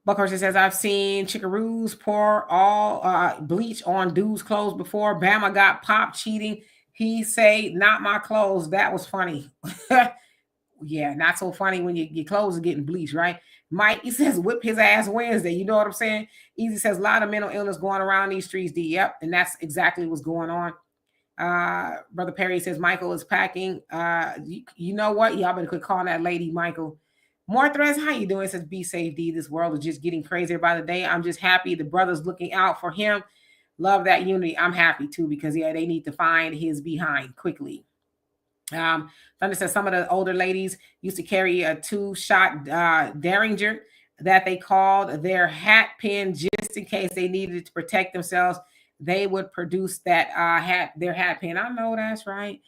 Buckhurst says, I've seen chickaroos pour all bleach on dudes' clothes before. Bama got popped cheating. He say, not my clothes. That was funny. Yeah, not so funny when your clothes are getting bleached, right? Mike, he says, whip his ass Wednesday. You know what I'm saying? Easy says, a lot of mental illness going around these streets, D. Yep, and that's exactly what's going on. Brother Perry says Michael is packing. You know what? Y'all better quit calling that lady Michael. More threats. How you doing? It says be safe, D. This world is just getting crazier by the day. I'm just happy the brother's looking out for him. Love that unity. I'm happy too because yeah, they need to find his behind quickly. Thunder says some of the older ladies used to carry a 2-shot Derringer that they called their hat pin just in case they needed to protect themselves. They would produce that their hat pin. I know that's right.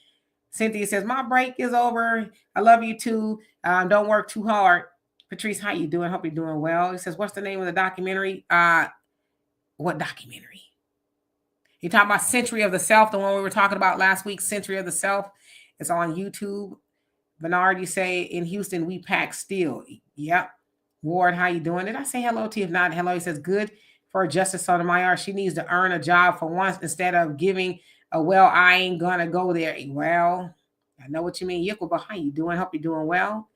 Cynthia says my break is over. I love you too. Don't work too hard. Patrice, how you doing? Hope you're doing well. He says, what's the name of the documentary? What documentary? You talking about Century of the Self, the one we were talking about last week, Century of the Self. It's on YouTube. Bernard, you say in Houston, we pack steel. Yep. Ward, how you doing? Did I say hello to you? If not, hello. He says, good for Justice Sotomayor. She needs to earn a job for once instead of giving a, well, I ain't going to go there. Well, I know what you mean. Yikuba, how you doing? Hope you're doing well.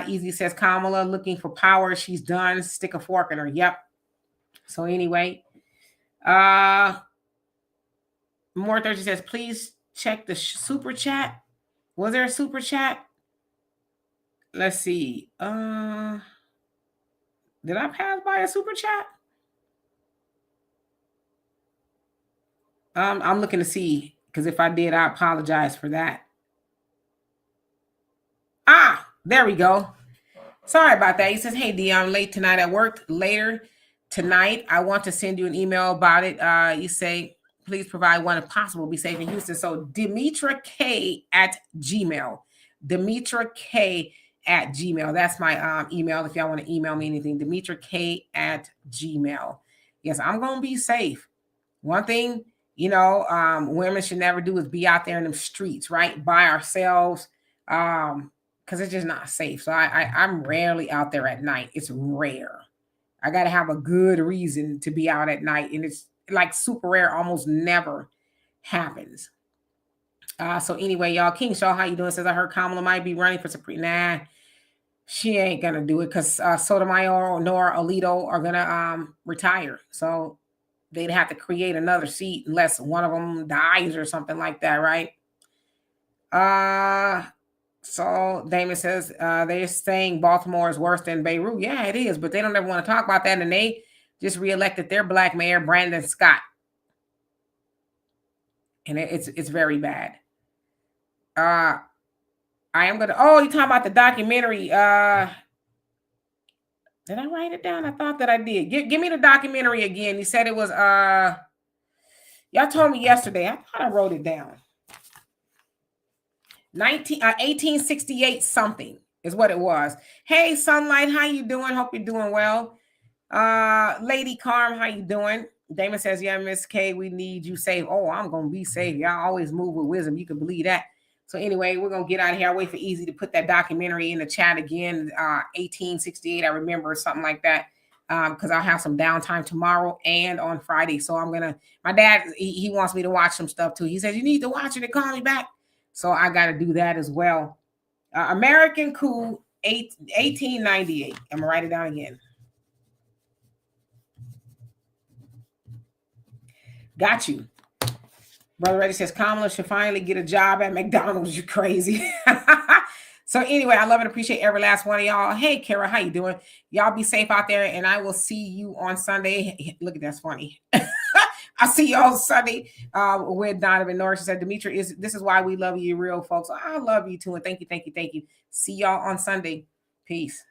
Easy says, Kamala looking for power. She's done. Stick a fork in her. Yep. So anyway, More Thirsty says, please check the super chat. Was there a super chat? Let's see. Did I pass by a super chat? I'm looking to see, because if I did, I apologize for that. There we go. Sorry about that. He says, hey, D, I'm late tonight at work. Later tonight, I want to send you an email about it. You say, please provide one if possible. Be safe in Houston. So Demetra K at Gmail. Demetra K at Gmail. That's my email if y'all want to email me anything. Demetra K at Gmail. Yes, I'm going to be safe. One thing, women should never do is be out there in the streets, right? By ourselves. Because it's just not safe. So I'm rarely out there at night. It's rare. I got to have a good reason to be out at night. And it's like super rare, almost never happens. So anyway, y'all, King Shaw, how you doing? Says, I heard Kamala might be running for Supreme. Nah, she ain't going to do it because Sotomayor nor Alito are going to retire. So they'd have to create another seat unless one of them dies or something like that, right? So Damon says they're saying Baltimore is worse than Beirut. Yeah, it is, but they don't ever want to talk about that. And they just reelected their black mayor, Brandon Scott. And it's very bad. I am gonna. Oh, you talking about the documentary? Did I write it down? I thought that I did. Give me the documentary again. You said it was. Y'all told me yesterday. I thought I wrote it down. 1868 something is what it was. Hey, Sunlight, how you doing? Hope you're doing well. Lady Carm, how you doing? Damon says, yeah, Miss K, we need you safe. Oh, I'm going to be safe. Y'all always move with wisdom. You can believe that. So anyway, we're going to get out of here. I'll wait for Easy to put that documentary in the chat again. 1868, I remember, something like that. Because I'll have some downtime tomorrow and on Friday. So my dad, he wants me to watch some stuff too. He says, you need to watch it and call me back. So I got to do that as well. American Coup, 1898. I'm going to write it down again. Got you. Brother Reddy says, Kamala should finally get a job at McDonald's. You crazy. So anyway, I love and appreciate every last one of y'all. Hey, Kara, how you doing? Y'all be safe out there, and I will see you on Sunday. Look at that's funny. I'll see you on Sunday with Donovan Norris. She said, Demetra, this is why we love you, real folks. I love you too, and thank you. See y'all on Sunday. Peace.